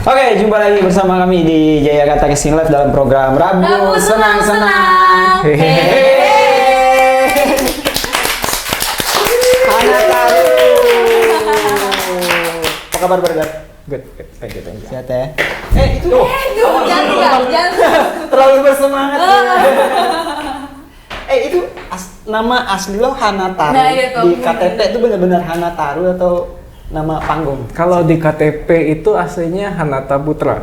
Oke, jumpa lagi bersama kami di Jaya Kata Casting Live dalam program Rabu Senang-Senang. Hehehe. Hanataru. Apa kabar Burger? Good. Thank you. Sehat ya? Itu. Jangan. Terlalu bersemangat. Itu nama asli lo Hanataru. Nah, iya, di KTP itu benar-benar Hanataru atau nama panggung? Kalau di KTP itu aslinya Hanata Putra.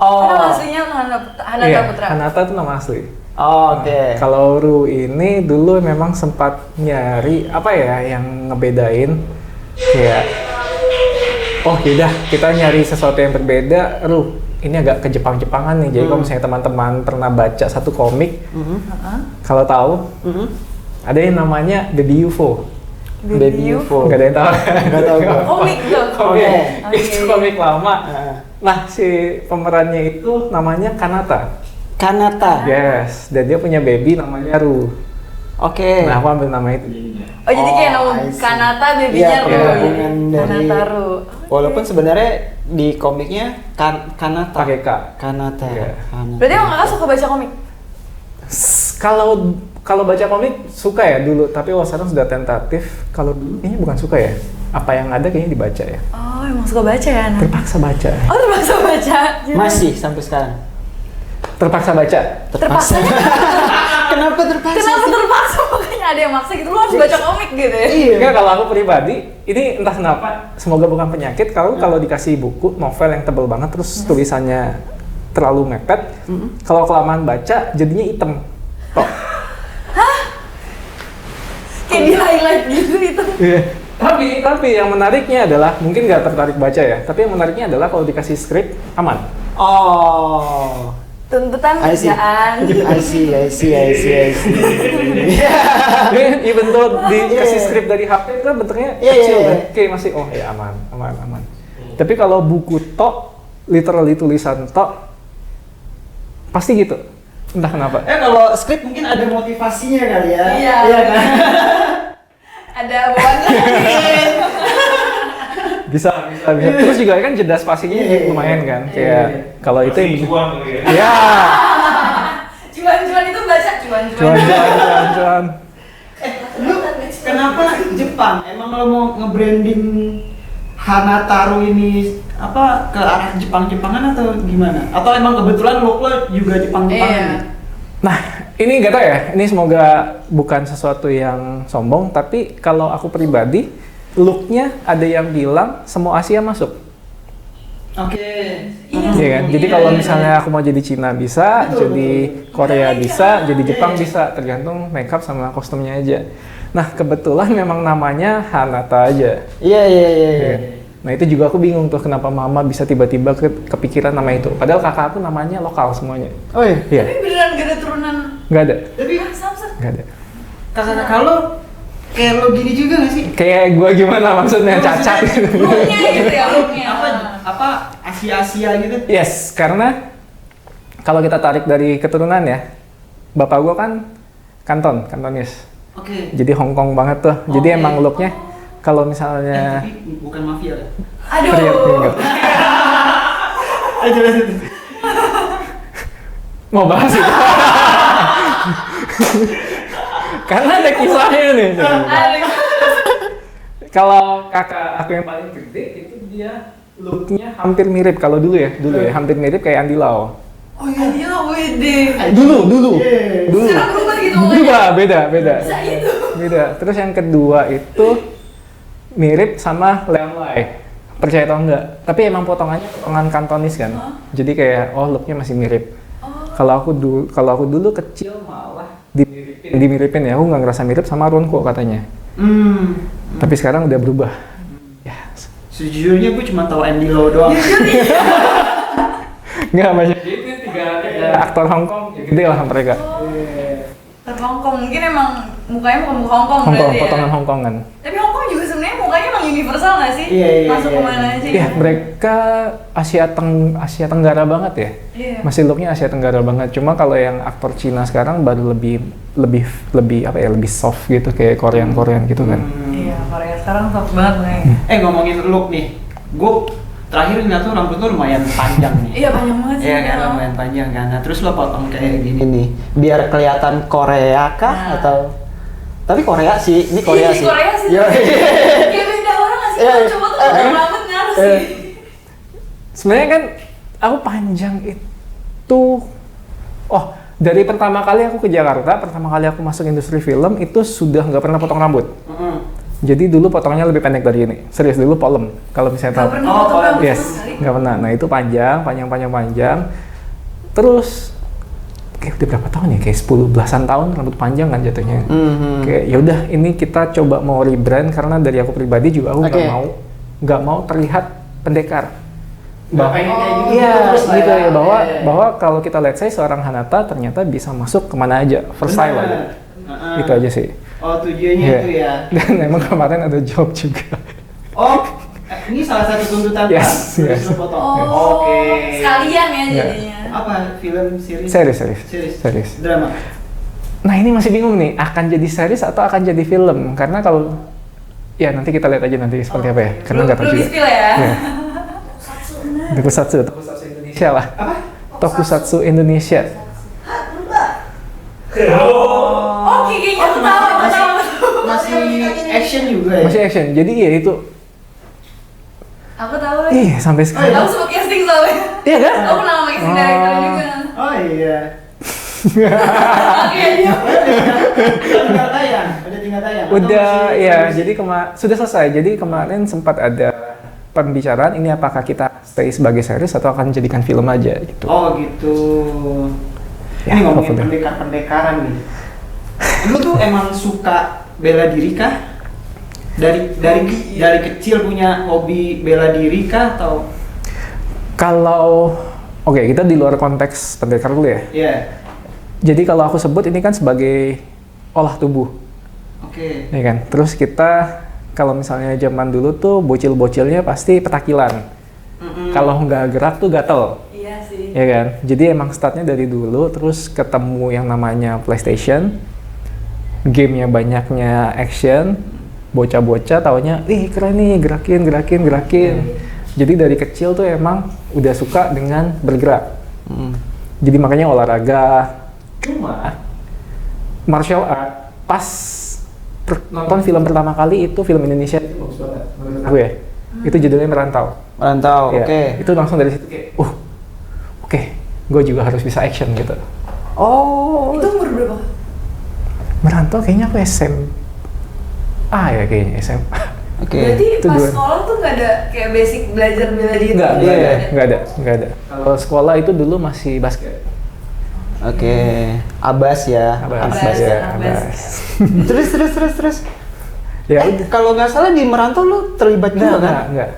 Nama aslinya Hanata Iya, Putra. Hanata itu nama asli. Oke. Kalau Ru ini dulu memang sempat nyari apa ya yang ngebedain kayak yaudah kita nyari sesuatu yang berbeda. Ru ini agak ke Jepang-Jepangan nih. Jadi kalau misalnya teman-teman pernah baca satu komik, kalau tahu ada yang namanya Baby UFO. Baby UFO. Gak ada yang tahu. Gak tahu. Komik tuh. Oke. Itu komik lama. Nah, si pemerannya itu namanya Kanata. Kanata. Yes, dan dia punya baby namanya Ru. Oke. Nah, aku ambil nama itu jadinya. Oh, jadi kayak nama I see. Kanata, babynya Iya, Ru. penggabungan dari- Kanata Ru. Walaupun sebenarnya di komiknya Kanata. Pakai K. Kanata. Iya. Kanata. Berarti emang kakak suka baca komik? Kalau baca komik suka ya dulu, tapi sekarang sudah tentatif. Kalau dulu kayaknya bukan suka ya. Apa yang ada kayaknya dibaca ya. Oh, emang suka baca ya, anak? Terpaksa baca. Oh, terpaksa baca. Masih sampai sekarang. Terpaksa baca. Terpaksanya Kenapa terpaksa? Kenapa sih? terpaksa? Makanya ada yang maksa gitu, lu harus baca komik gitu ya? Iya. Enggak, kalau aku pribadi, ini entah kenapa, semoga bukan penyakit. Kalau dikasih buku novel yang tebel banget, terus tulisannya terlalu mepet, kalau kelamaan baca jadinya hitam. Tok. Kayak di highlight gitu itu. Tapi yang menariknya adalah, mungkin nggak tertarik baca ya, tapi yang menariknya adalah kalau dikasih skrip, aman. Oh. Tuntutan I see. kerjaan. I see. Even though dikasih skrip dari HP itu kan bentuknya Iya, kecil iya, kan, iya. kayak masih aman. Tapi kalau buku tok, literally tulisan tok, pasti gitu. Entah kenapa. Kalau skrip mungkin ada motivasinya kali ya. Iya. Kan? Ada bawaan lain. Bisa. Terus juga kan jeda spasinya Iya. lumayan kan, kayak kalau itu ya. Cuan-cuan itu baca cuan-cuan. Cuan. Lu kenapa Jepang? Emang lo mau nge-branding Hanataru ini apa ke arah Jepang-Jepangan atau gimana? Atau emang kebetulan look lo juga Jepang-Jepangan? Iya. nih? Nah, ini nggak tahu ya. Ini semoga bukan sesuatu yang sombong, tapi kalau aku pribadi, looknya ada yang bilang semua Asia masuk. Oke. Iya kan? Jadi kalau misalnya aku mau jadi Cina bisa, jadi Korea bisa, jadi Jepang bisa, tergantung makeup sama kostumnya aja. Nah, kebetulan memang namanya Hanata aja. Iya. Nah, itu juga aku bingung tuh kenapa mama bisa tiba-tiba kepikiran nama itu. Padahal kakak aku namanya lokal semuanya. Oh iya. Iya, Tapi beneran gak ada turunan. nggak ada. Tapi Samsung. Nggak ada. kakak lo kayak lo gini juga gak sih? Kayak gua gimana maksudnya, cacat gitu. Looknya gitu ya, looknya. Apa Asia gitu? Yes, karena kalau kita tarik dari keturunan ya, bapak gua kan Kantonis. Oke. Jadi Hongkong banget tuh. Jadi Oke. emang looknya kalau misalnya Tapi bukan mafia kan? Aduh. enggak. Ayo jelasin. Mau bahas itu? Karena ada kisahnya nih. Aduh. Kalau kakak aku yang paling gede itu dia looknya hampir mirip kalau dulu ya, hampir mirip kayak Andy Lau. Oh iya. Dia wede. Dulu. Sekarang berubah gitu Berubah, beda. Bisa itu. Beda. Terus yang kedua itu mirip sama Leon Lai. Percaya atau enggak? Tapi emang potongannya potongan Kantonis kan. Jadi kayak looknya masih mirip. Kalau aku dulu kecil malah dimiripin ya. Aku nggak ngerasa mirip sama Ronko katanya. Tapi sekarang udah berubah. Ya. Sejujurnya gue cuma tahu Andy Lau doang. Nggak banyak. Itu tiga aktor Hongkong. Ya gede lah mereka. Hongkong mungkin emang mukanya bukan muka Hongkong berarti ya. Potongan Hongkong kan. Tapi Hongkong juga sebenarnya mukanya emang universal nggak sih? Iya. Masuk kemana aja. Iya, mereka Asia Tenggara banget ya. Iya. Masih looknya Asia Tenggara banget. Cuma kalau yang aktor Cina sekarang baru lebih apa ya, lebih soft gitu kayak Korean gitu kan. Iya, Korea sekarang top banget nih. Ngomongin look nih, gue terakhir ngeliat tuh rambut lu lumayan panjang nih. Iya panjang banget sih. Iya kan, Kak. lumayan panjang kan. Nah, terus lo potong kayak gini nih, biar kelihatan Korea kah Nah. atau? Tapi Korea sih, ini Korea Iya, sih. Korea sih. Yo. Kayak beda orang nggak sih? Iya, Kalau iya. cowok tuh potong rambut ngaruh sih. Sebenarnya kan aku panjang itu, dari pertama kali aku ke Jakarta, pertama kali aku masuk industri film itu sudah nggak pernah potong rambut. Jadi dulu potongnya lebih pendek dari ini. Serius dulu polem. Kalau misalnya Nggak tahu. pernah Oh, potong rambut Yes, sama sekali. nggak pernah. Nah itu panjang. Terus kayak udah berapa tahun ya? Kayak 10 belasan tahun rambut panjang kan jatuhnya. Kayak yaudah ini kita coba mau rebrand karena dari aku pribadi juga aku Oke. nggak mau terlihat pendekar. Nggak pengen kayak gitu Iya, terus lah gitu ya, Iya, bahwa iya. bahwa kalau kita lihat saya seorang Hanata ternyata bisa masuk kemana aja, versatile Benar. aja. Heeh. Itu aja sih. Oh, tujuannya Iya. itu ya. Dan emang kemarin ada job juga. Oh, ini salah satu tuntutan Yes, Pak. yes. Terus lo potong. Oh, Oke. sekalian ya Iya. jadinya. Apa film series? Series. Drama. Nah ini masih bingung nih, akan jadi series atau akan jadi film? Karena kalau ya nanti kita lihat aja nanti seperti apa ya. Karena nggak tahu Belum juga. di-spill ya. Iya. Tokusatsu Indonesia lah. Apa? Tokusatsu Indonesia. Oh, kayaknya aku tahu, aku tahu. Masih action juga ya? Masih action. Jadi ya itu. Aku tahu lagi. Sampai sekarang. Aku sempat casting soalnya. Iya kan? Aku pernah sama casting director juga. Oh iya. Kayaknya. Udah tinggal tayang. Atau Udah masih ya, produksi? jadi sudah selesai. Jadi kemarin sempat ada pembicaraan ini apakah kita stay sebagai series atau akan jadikan film aja gitu. Oh gitu. Ya, Ini ngomongin hopefully. pendekar-pendekaran nih. Lu tuh emang suka bela diri kah? Dari kecil punya hobi bela diri kah atau? Kalau oke, kita di luar konteks pendekar dulu ya. Iya. Jadi kalau aku sebut ini kan sebagai olah tubuh, Oke. ya kan. Terus kita kalau misalnya zaman dulu tuh bocil-bocilnya pasti petakilan. Kalau nggak gerak tuh gatel. Iya sih. Ya kan, jadi emang startnya dari dulu, terus ketemu yang namanya PlayStation, gamenya banyaknya action, bocah-bocah taunya, ih keren nih, gerakin. Jadi dari kecil tuh emang udah suka dengan bergerak. Jadi makanya olahraga, cuma martial art, pas nonton film pertama kali itu film Indonesia itu bagus banget, menurut aku ya. Itu judulnya Merantau. Merantau, Ya, oke. Itu langsung dari situ kayak, oke, gue juga harus bisa action gitu. Oh. Itu umur berapa? Merantau kayaknya aku SMA ya kayaknya SMA. Oke. Berarti Itu pas dua. sekolah tuh nggak ada kayak basic belajar bela diri? Enggak Iya. ada. Kalau sekolah itu dulu masih basket. Oke. Abas ya. Abas. Terus. Ya udah. Kalau nggak salah di Merantau lu terlibat juga kan? Enggak.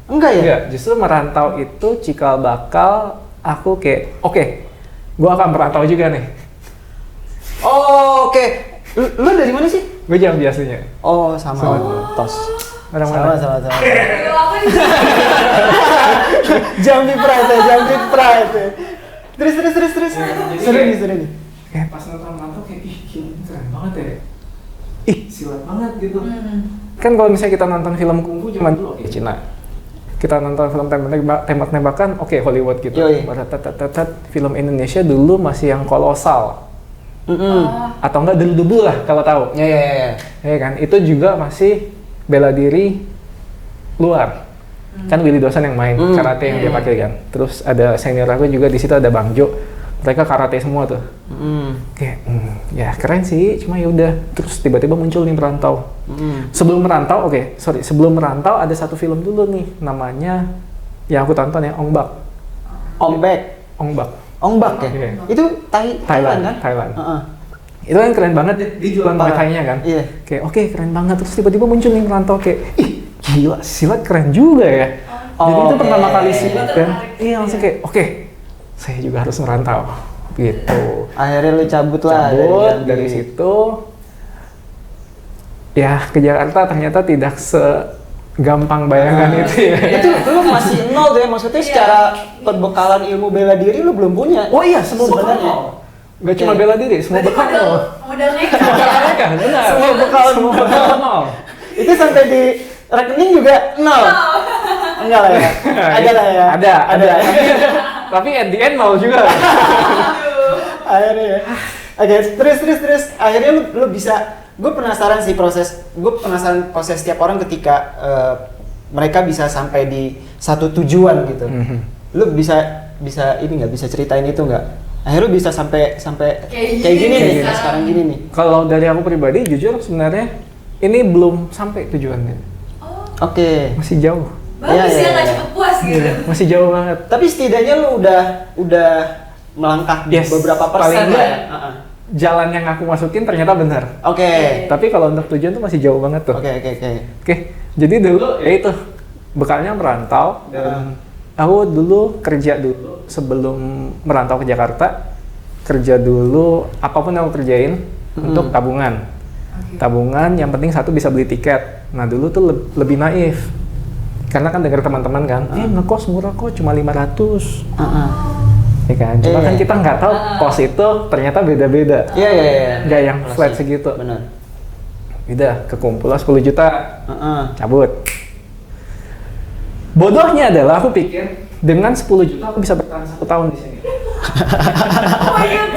Enggak ya? Enggak, justru merantau itu cikal bakal aku kayak, oke, gue akan merantau juga nih. Oh, oke. Lu dari mana sih? Gue jam biasanya. Oh, sama. Tos. Orang Sama. mana? Ayo, aku nih. Jambi Pride ya. Terus. Seru nih. Kayak pas nonton merantau kayak, ih gila, keren banget ya. Ih, silat banget gitu. Kan kalau misalnya kita nonton film kungfu zaman dulu, oke, Cina. Kita nonton film tembak-tembakan, oke, Hollywood gitu. Yoi. Film Indonesia dulu masih yang kolosal. Atau enggak debu lah kalau tahu. Ya. Ya kan, itu juga masih bela diri luar. Kan Willy Dosan yang main karate yang dia pakai kan. Terus ada senior aku juga di situ ada Bang Jo. Mereka karate semua tuh. Kayak ya keren sih, cuma ya udah. Terus tiba-tiba muncul nih Merantau. Sebelum Merantau ada satu film dulu nih namanya yang aku tonton ya Ongbak. Ongbak ya? Iya. Itu Thailand kan? Thailand. Heeh. Itu kan keren banget dia jualan Muay Thai-nya kan. Iya. Kayak oke, keren banget. Terus tiba-tiba muncul nih Merantau kayak ih gila, silat keren juga ya. Jadi itu Oke. pertama kali silat kan. Tertarik. Iya, langsung kayak oke, saya juga harus merantau. Gitu. Akhirnya lu cabut lah Dari situ ya ke Jakarta ternyata tidak segampang bayangan itu ya. Itu lu masih nol tuh ya, maksudnya secara perbekalan ilmu bela diri lu belum punya. Oh iya, semua bekal Sebenarnya. nol. Gak cuma Oke. bela diri, semua Berarti bekal nol. modal nekat. Kan, benar. Semua bekal Semua nol. bekal nol. Itu sampai di rekening juga nol. Enggak lah ya. Ada lah ya. Ada. Tapi at the end mau juga. Akhirnya ya. Oke, terus akhirnya lu bisa, gue penasaran setiap orang ketika mereka bisa sampai di satu tujuan gitu. Lu bisa ini nggak, bisa ceritain itu nggak? Akhirnya lu bisa sampai kayak gini nih, sekarang gini nih. Kalau dari aku pribadi, jujur sebenarnya ini belum sampai tujuannya. Oke. Masih jauh. Bagus Iya, ya, nggak iya. cepet puas gitu. Masih jauh banget. Tapi setidaknya lu udah melangkah Yes, beberapa paling persen lah enggak. ya. Jalan yang aku masukin ternyata benar. Oke. Tapi kalau untuk tujuan tuh masih jauh banget tuh. Oke. Jadi dulu ya itu bekalnya merantau dan aku dulu kerja dulu sebelum merantau ke Jakarta, kerja dulu apapun yang aku kerjain untuk tabungan. Tabungan yang penting satu bisa beli tiket. Nah dulu tuh lebih naif. Karena kan dengar teman-teman kan, ngekos murah kok cuma 500. Ya kan? Cuma kan kita nggak tahu kos itu ternyata beda-beda. Iya. Nggak yang flat segitu. Benar. Udah kekumpul 10 juta. Cabut. Bodohnya adalah aku pikir dengan 10 juta aku bisa bertahan 1 tahun di sini. Oh my god.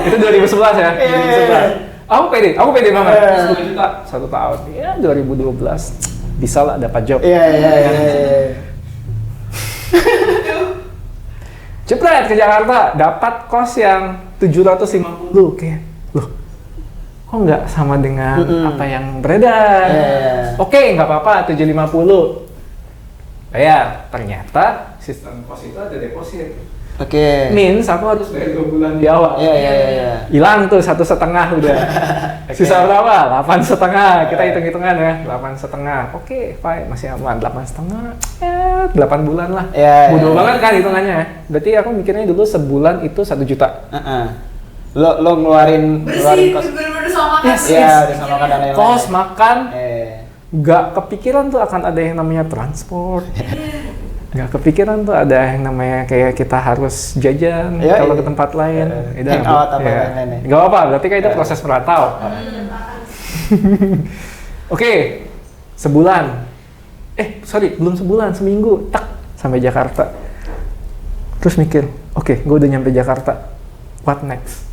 Itu 2011 ya. 2011. Aku pede banget. 10 juta 1 tahun. Ya 2012 bisa lah dapat job. Iya. Cepet ke Jakarta, dapat kos yang 750. Kayak, loh, kok nggak sama dengan apa yang beredar? Oke, nggak apa-apa, 750. Bayar. Ternyata sistem kos itu ada deposit. Oke. Means aku harus bayar 2 bulan di awal. Iya. Hilang tuh 1,5 udah. Sisa berapa? 8,5. Kita hitung-hitungan ya. 8,5. Oke, fine, masih aman. 8,5. Ya, 8 bulan lah. Iya. Bodoh banget kan hitungannya. Berarti aku mikirnya dulu sebulan itu 1 juta. Lo ngeluarin Bersih, kos. bener-bener sama makan. Iya, udah sama makan dan lain-lain. Kos, makan. Nggak Gak kepikiran tuh akan ada yang namanya transport. Gak kepikiran tuh ada yang namanya kayak kita harus jajan kalau ke tempat lain. Hangout apa lain-lain. Gak apa-apa, berarti kan itu proses merantau. Oke, sebulan. Belum sebulan, seminggu. Tak, sampai Jakarta. Terus mikir, oke, gue udah nyampe Jakarta. What next?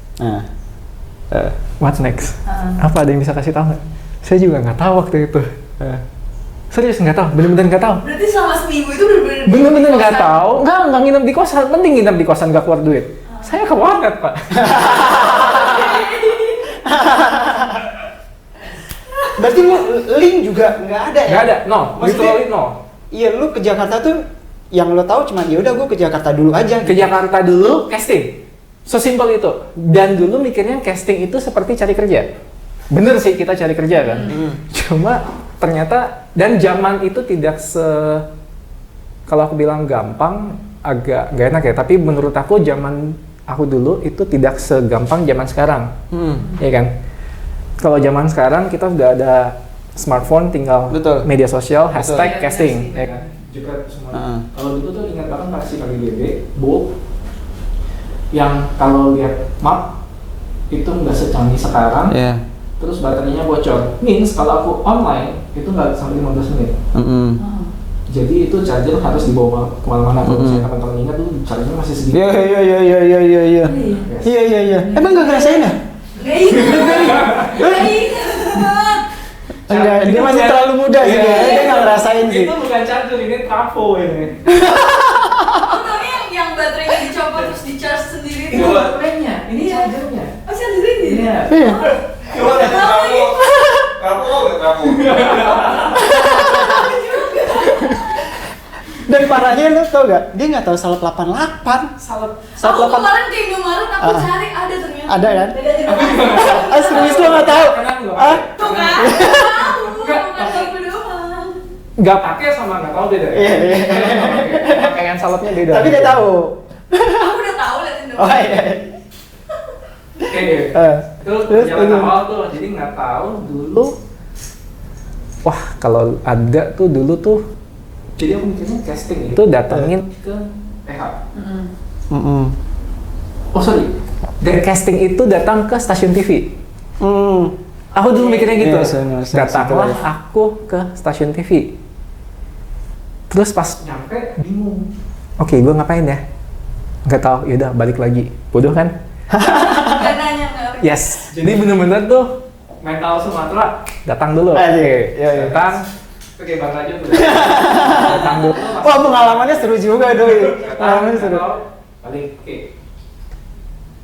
What next? Apa ada yang bisa kasih tahu nggak? Saya juga nggak tahu waktu itu. Serius nggak tahu, bener-bener nggak tahu. Berarti selama seminggu itu bener-bener Bener-bener nggak tahu, nggak nginep di kosan, penting nginep di kosan nggak keluar duit. Saya ke warnet Pak. Berarti lu link juga nggak ada ya? Nggak ada, no, Maksudnya, literally no. Iya, lu ke Jakarta tuh yang lo tahu cuma ya udah gue ke Jakarta dulu aja. Ke Jakarta dulu, casting. Sesimpel itu. Dan dulu mikirnya casting itu seperti cari kerja. Bener sih kita cari kerja kan. Cuma ternyata dan zaman itu tidak kalau aku bilang gampang agak gak enak ya, tapi menurut aku zaman aku dulu itu tidak segampang zaman sekarang. Ya kan? Kalau zaman sekarang kita sudah ada smartphone, tinggal media sosial, hashtag casting, ya kan? Juga semua. Kalau dulu tuh ingat banget masih pakai BB, book, yang kalau lihat map itu nggak secanggih sekarang. Terus baterainya bocor. Means kalau aku online itu nggak sampai 15 menit. Jadi itu charger harus dibawa kemana-mana. Kalau misalnya teman-teman ingat tuh chargernya masih segitu. Iya. Emang nggak ngerasain ya? Nggak ingat. Enggak, dia masih terlalu muda sih. Dia nggak ngerasain sih. Itu bukan charger, ini trafo ini. Tapi yang baterainya dicopot terus di-charge sendiri Itu itu. baterainya, ini chargernya. Oh, charger ini? Iya. Dan parahnya lu tau gak? Dia nggak tahu salep 88. Aku kemarin ke Indomaret aku cari ada ternyata. Ada kan? Ada. Serius lu nggak tahu? Tuh kan? Tahu, bukan aku doang. Nggak pakai sama nggak tahu beda. Iya. Pakaian salepnya beda. Tapi dia tahu. Aku udah tahu liatin doang. Oh iya. Itu jalan awal tuh, jadi nggak tahu dulu. Wah, kalau ada tuh dulu tuh. Jadi aku mikirnya casting itu datangin ke PH. Oh sorry, dari casting itu datang ke stasiun TV. Aku dulu mikirnya gitu. Iya, Datanglah situ. aku ke stasiun TV. Terus pas nyampe bingung. Oke, gue ngapain ya? Nggak tahu. Yaudah balik lagi. Bodoh kan? Nggak nanya nggak. Yes. Jadi bener-bener tuh mental Sumatera datang dulu. Iya, iya. Datang. Oke, Bang Rajo tuh. Datang dulu. Wah, pengalamannya seru juga doi. Pengalamannya seru. Balik. Oke.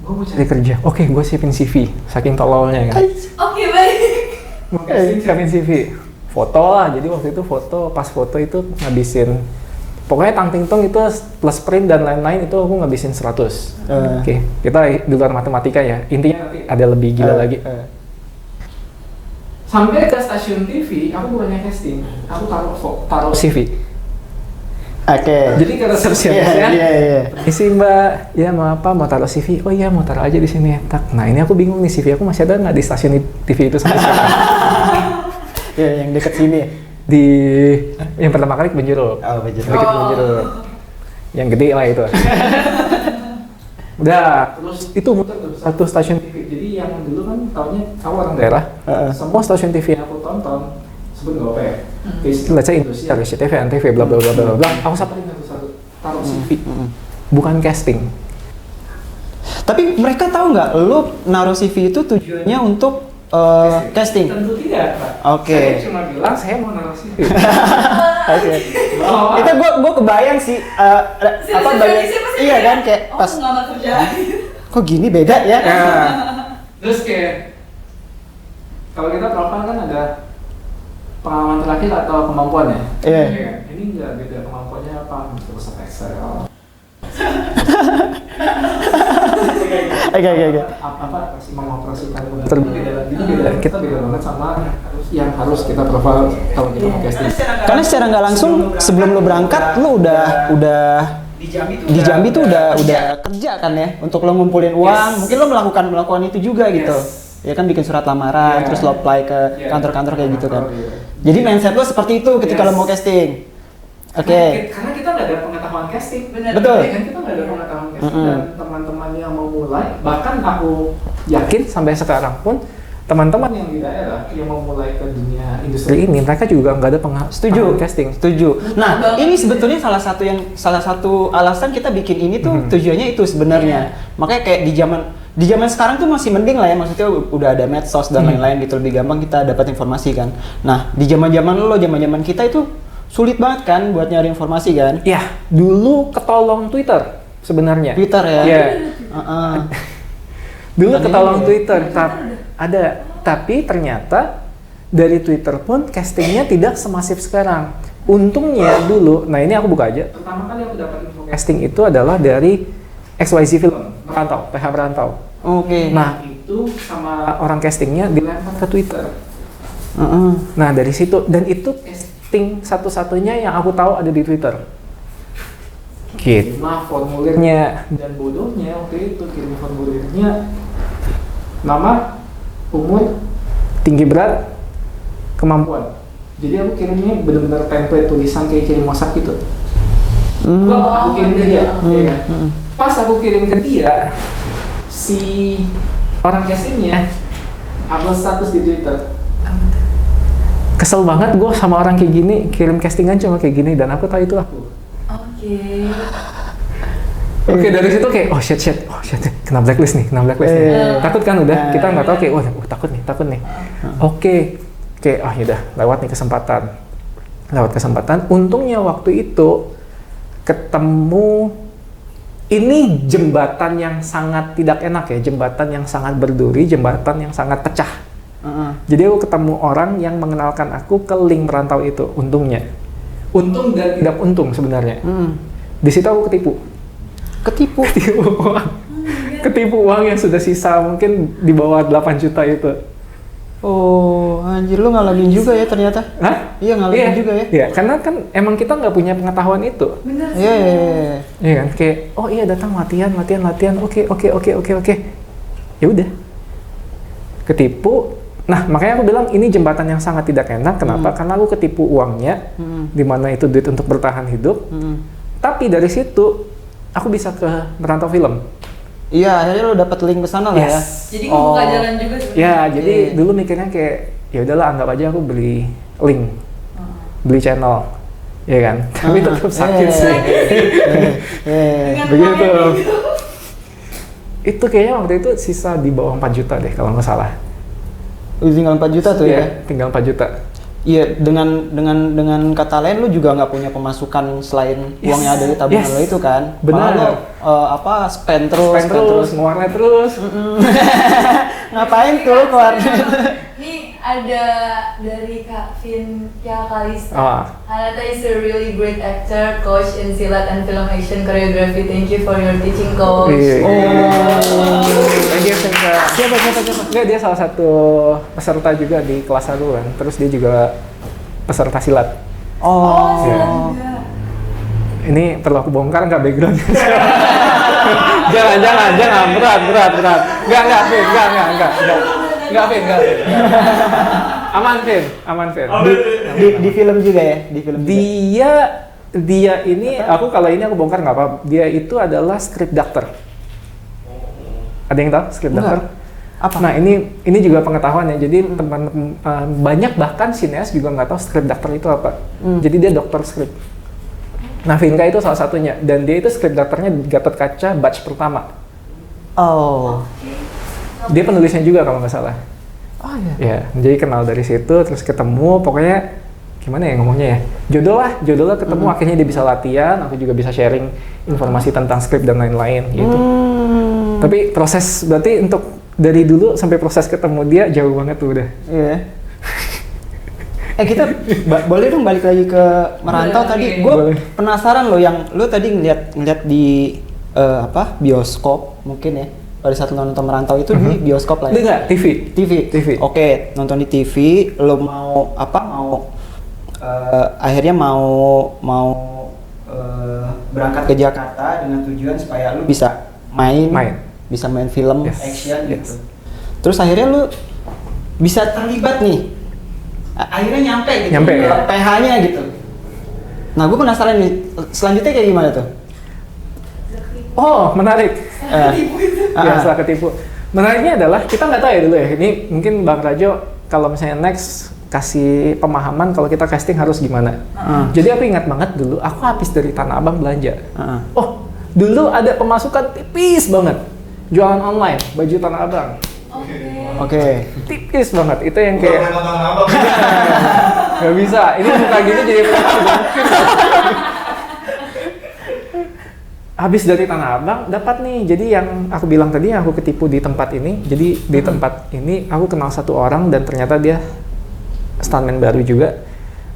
Gue mau cari kerja. Oke, gue siapin CV. Saking tololnya kan. Oke, baik. Siapin CV. Foto lah. Jadi waktu itu pas foto itu ngabisin. Pokoknya tang-ting-tong itu plus print dan lain-lain itu aku ngabisin 100. Oke, kita di luar matematika ya. Intinya nanti ada lebih gila lagi. Sampai ke stasiun TV, aku bukannya casting, aku taruh CV. Oke. Jadi ke resepsionisnya, Iya. isi Mbak, ya mau apa, mau taruh CV? Oh iya, mau taruh aja di sini. Tak. Nah ini aku bingung nih, CV aku masih ada nggak di stasiun TV itu sampai sekarang? Iya, yang dekat sini. Di yang pertama kali Kebun Jeruk. Oh, betul. Deket Kebun Jeruk. Yang gede lah itu. Udah, terus itu muter tuh satu stasiun TV. Jadi yang dulu kan taunya aku orang daerah. Semua stasiun TV yang aku tonton sebut nggak apa ya. Let's say Indosiar, SCTV, Antv, bla bla bla bla bla. Aku samperin satu-satu, taruh CV. Bukan casting. Tapi mereka tahu nggak, lu naruh CV itu tujuannya untuk casting? Tentu tidak, Pak. Oke. Saya cuma bilang saya mau naruh CV. Oke. Oh, Itu gua kebayang sih apa bagian iya kan kayak pas ngelamar kerja. kok gini beda ya? ya. Terus kayak kalau kita profil kan ada pengalaman terakhir atau kemampuan ya? Iya. Kan? Ini nggak beda kemampuannya apa? Terus Excel. Oke. Apa sih mengoperasikan berbeda. Jadi beda. Kita beda banget sama yang harus kita profil kalau kita mau casting. Karena secara nggak langsung sebelum lu berangkat lu udah di Jambi tuh udah kerja kan ya untuk lo ngumpulin uang. Mungkin lo melakukan itu juga gitu. Ya kan bikin surat lamaran, terus lo apply ke kantor-kantor kayak gitu kan. Jadi mindset lo seperti itu ketika lo mau casting. Oke. Karena kita nggak ada pengetahuan casting. Betul. Kan kita nggak ada pengetahuan casting dan teman-teman yang mau mulai, bahkan aku yakin sampai sekarang pun teman-teman yang di daerah yang mau mulai ke dunia industri ini, mereka juga nggak ada pengetahuan casting. Setuju. Nah, ini sebetulnya salah satu alasan kita bikin ini tuh tujuannya itu sebenarnya. Makanya kayak di zaman sekarang tuh masih mending lah ya, maksudnya udah ada medsos dan lain-lain gitu, lebih gampang kita dapat informasi kan. Nah, di zaman kita itu sulit banget kan buat nyari informasi kan? Ya, dulu ketolong Twitter sebenarnya. Twitter ya. Iya. Dulu Bukan ketolong ini. Twitter, tapi ternyata dari Twitter pun castingnya tidak semasif sekarang. Untungnya dulu, nah ini aku buka aja. Pertama kali aku dapat info casting itu adalah dari XYZ Film, PH Perantau. Oke. Nah itu sama orang castingnya dilempar ke Twitter. Nah dari situ, dan itu casting satu-satunya yang aku tahu ada di Twitter. Kirimlah formulirnya, dan bodohnya waktu itu kirim formulirnya nama, umur, tinggi berat, kemampuan. Jadi aku kirimnya benar-benar template tulisan kayak kirim WhatsApp gitu. Aku kirim ke dia, ya kan? Pas aku kirim ke dia, si orang castingnya upload status di Twitter. Kesel banget gue sama orang kayak gini, kirim castingan cuma kayak gini, dan aku tahu itu aku. Oke, dari situ kayak oh shit, kena blacklist nih. Takut kan udah, kita nggak tahu kayak takut nih. Oke, yaudah lewat kesempatan. Untungnya waktu itu ketemu ini jembatan yang sangat tidak enak ya, jembatan yang sangat berduri, jembatan yang sangat pecah. Jadi aku ketemu orang yang mengenalkan aku ke link merantau itu, untungnya. Untung dan tidak untung sebenarnya. Di situ aku ketipu uang yang sudah sisa mungkin di bawah 8 juta itu. Oh, anjir lu ngalamin juga ya ternyata. Hah? Iya ngalamin juga ya. Iya, karena kan emang kita nggak punya pengetahuan itu. Bener sih. Iya. Iya kan, kayak oh iya datang latihan. Oke. Ya udah. Ketipu. Nah, makanya aku bilang ini jembatan yang sangat tidak enak. Kenapa? Karena aku ketipu uangnya, di mana itu duit untuk bertahan hidup. Tapi dari situ aku bisa ke Merantau Film. Iya, akhirnya lo dapet link ke sana lah ya. Jadi ngebuka jalan juga sebenarnya. Ya, jadi Iya. dulu mikirnya kayak ya udahlah anggap aja aku beli link, beli channel, ya kan. Tapi tetap sakit sih. Dengan Begitu. main gitu. Itu kayaknya waktu itu sisa di bawah 4 juta deh kalau nggak salah. Udah tinggal 4 juta tuh ya. Iya, tinggal 4 juta. Iya, dengan kata lain lu juga nggak punya pemasukan selain Yes. uang yang ada di tabungan Yes. lo itu kan. Benar. Malah lo spend terus, Spend terus, ngewarnet terus. Ngapain tuh keluar? Nih ada dari Kak Vintia Kalista. Ah. Hanata is a really great actor, coach in silat and film action choreography. Thank you for your teaching, coach. Iya. Oh. Thank you, Vinka. Siapa? Enggak, dia salah satu peserta juga di kelas aku kan. Terus dia juga peserta silat. Oh, Oh. silat Iya. juga. Ini perlu aku bongkar nggak backgroundnya? jangan, berat. Enggak, Vin. Aman, Vin. Di film juga ya, di film. Dia ini, kalau ini aku bongkar nggak apa. Dia itu adalah script doctor. Ada yang tahu script Enggak. doctor? Apa? Nah ini juga pengetahuan ya. Jadi teman banyak bahkan sineas juga nggak tahu script doctor itu apa. Jadi dia dokter script. Nah Vinka itu salah satunya dan dia itu script dokternya Gatot Kaca batch pertama. Oh. Dia penulisnya juga kalau nggak salah. Oh iya. Ya, jadi kenal dari situ terus ketemu pokoknya gimana ya ngomongnya ya. Jodoh lah ketemu akhirnya dia bisa latihan, aku juga bisa sharing informasi tentang script dan lain-lain gitu. Tapi proses berarti untuk dari dulu sampai proses ketemu dia jauh banget tuh udah. Iya. Kita boleh dong balik lagi ke merantau Boleh, tadi. oke. Gue Boleh. penasaran loh yang lu tadi ngeliat di bioskop mungkin ya. Pada saat lu nonton merantau itu di bioskop lah ya. Enggak, TV. TV. Oke, nonton di TV, lo akhirnya mau berangkat ke Jakarta dengan tujuan supaya lu bisa main. Bisa main film Yes. action gitu. Yes. Terus akhirnya lu bisa terlibat nih. Akhirnya nyampe gitu. Nyampe, ke ya. PH-nya gitu. Nah, gue penasaran nih, selanjutnya kayak gimana tuh? Oh, menarik. Tipu itu. Ya, setelah ketipu. Menariknya adalah kita nggak tahu ya dulu ya. Ini mungkin Bang Rajo kalau misalnya next kasih pemahaman kalau kita casting harus gimana. Jadi aku ingat banget dulu, aku habis dari Tanah Abang belanja. Oh, dulu ada pemasukan tipis banget. Jualan online, baju Tanah Abang. Oke. Tipis banget. Itu yang kayak nonton abang. nggak bisa. Ini muka gini jadi habis dari Tanah Abang dapat nih. Jadi yang aku bilang tadi yang aku ketipu di tempat ini. Jadi di tempat ini aku kenal satu orang dan ternyata dia stuntman baru juga.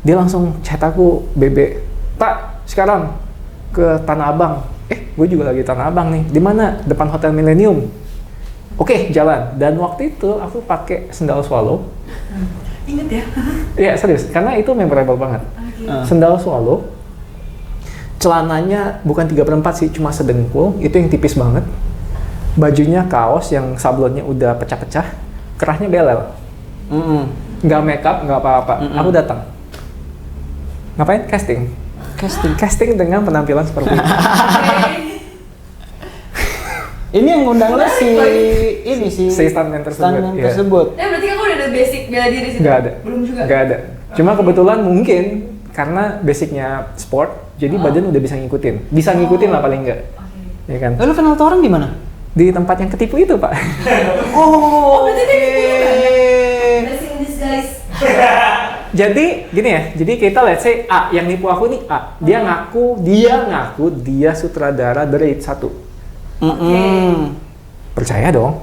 Dia langsung chat aku, "Bebe, Pak, sekarang ke Tanah Abang." Gue juga lagi Tanah Abang nih. Di mana? Depan Hotel Millennium. Oke, jalan. Dan waktu itu aku pakai sendal swallow. Ingat ya? Iya, serius. Karena itu memorable banget. Sendal swallow. Celananya bukan 3/4 sih, cuma sedengkul. Itu yang tipis banget. Bajunya kaos yang sablonnya udah pecah-pecah. Kerahnya belel. Nggak make up, nggak apa-apa. Aku datang. Ngapain? Casting. Casting dengan penampilan seperti itu. Ini yang ngundang lo si stuntman tersebut, iya. tersebut. Berarti kamu udah ada basic bela diri sih? Nggak ada. Belum juga? Nggak ada. Cuma kebetulan mungkin karena basicnya sport, jadi badan udah bisa ngikutin. Bisa ngikutin lah paling nggak. Ya kan? Lalu kenal tuh orang di mana? Di tempat yang ketipu itu, Pak. Oh, berarti dia nipu juga? oke. Blessing in disguise. Jadi gini ya, jadi kita let's say A, yang nipu aku nih A. Dia ngaku dia sutradara The Raid 1. Percaya dong.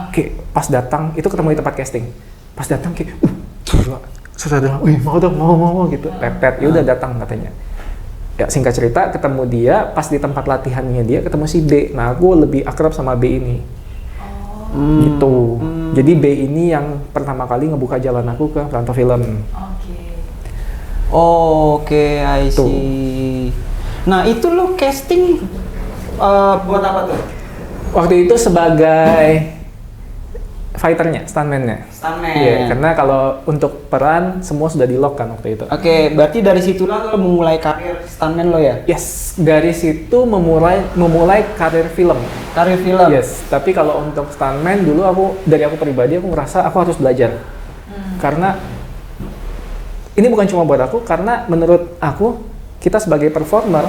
Oke, pas datang itu ketemu di tempat casting. Pas datang kayak, gila, sutradara, wih mau dong, mau gitu. Pepet, ya udah datang katanya. Ya singkat cerita, ketemu dia, pas di tempat latihannya dia ketemu si B. Nah aku lebih akrab sama B ini. Gitu. Jadi B ini yang pertama kali ngebuka jalan aku ke Rantau Film. Oke, I see. Nah itu lo casting buat apa tuh? Waktu itu sebagai fighternya, stuntman-nya. Stuntman. Iya, karena kalau untuk peran semua sudah di lock kan waktu itu. Oke, berarti dari situlah lo memulai karir stuntman lo ya? Yes, dari situ memulai karir film. Karir film? Yes, tapi kalau untuk stuntman dulu dari aku pribadi aku ngerasa aku harus belajar. Karena ini bukan cuma buat aku, karena menurut aku kita sebagai performer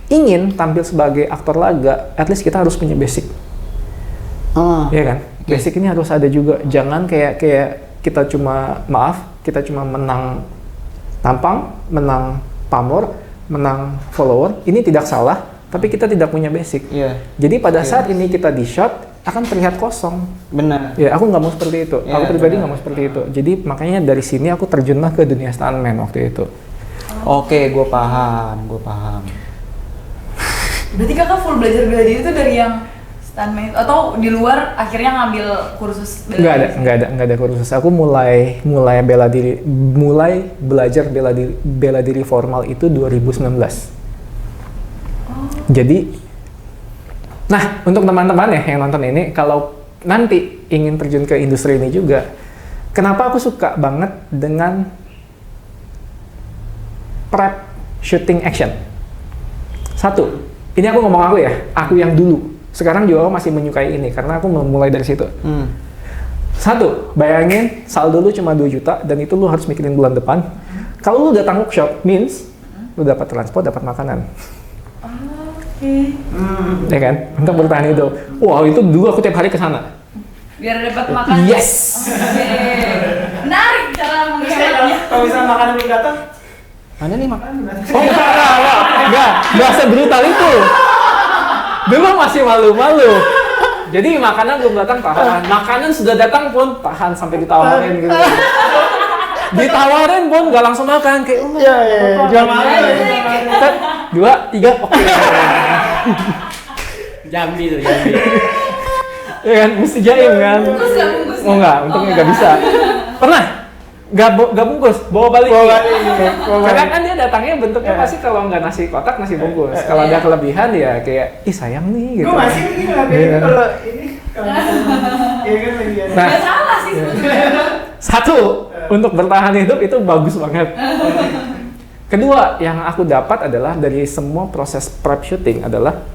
ingin tampil sebagai aktor laga, at least kita harus punya basic. Iya kan? Basic ini harus ada juga. Jangan kayak kita cuma menang tampang, menang pamor, menang follower. Ini tidak salah, tapi kita tidak punya basic. Iya. Jadi pada saat ini kita di shot akan terlihat kosong. Benar. Ya, aku nggak mau seperti itu. Iya, Aku pribadi benar. nggak mau seperti itu. Jadi makanya dari sini aku terjunlah ke dunia stuntman waktu itu. Oke, gue paham. Berarti kakak full belajar bela diri itu dari yang stuntman atau di luar akhirnya ngambil kursus bela diri? Nggak ada kursus. Aku mulai belajar bela diri formal itu 2019. Jadi, nah untuk teman-teman ya yang nonton ini, kalau nanti ingin terjun ke industri ini juga, kenapa aku suka banget dengan prep shooting action? Satu, ini aku ngomong aku yang dulu. Sekarang juga aku masih menyukai ini karena aku memulai dari situ. Satu, bayangin saldo lu cuma 2 juta dan itu lu harus mikirin bulan depan. Kalau lu datang workshop, means lu dapat transport, dapat makanan. Ya kan? Untuk bertahan itu. Wow, itu dulu aku tiap hari ke sana. Biar dapat makan. Yes. Menarik cara menghematnya. Kalau misalnya makanan belum datang, mana nih makanan belum datang? Oh enggak sebrutal itu. Dulu masih malu-malu. Jadi makanan belum datang tahan. Makanan sudah datang pun tahan sampai ditawarin gitu. Ditawarin pun nggak langsung makan kayak Jual makan. 2, 3, oke. Jambi tuh. Ya kan, mesti jaim kan. Bungkus nggak bungkus? Oh enggak, untungnya nggak bisa. Pernah? Nggak bungkus, bawa balik. Karena kan dia datangnya bentuknya pasti kalau nggak nasi kotak, nasi bungkus. Kalau ada kelebihan ya kayak, ih sayang nih gitu. Gue masih begini lah, Iya. kalau ini iya kan lagi ada. Nah, Nggak salah sih sebetulnya. satu, untuk bertahan hidup itu bagus banget. Kedua, yang aku dapat adalah dari semua proses prep shooting adalah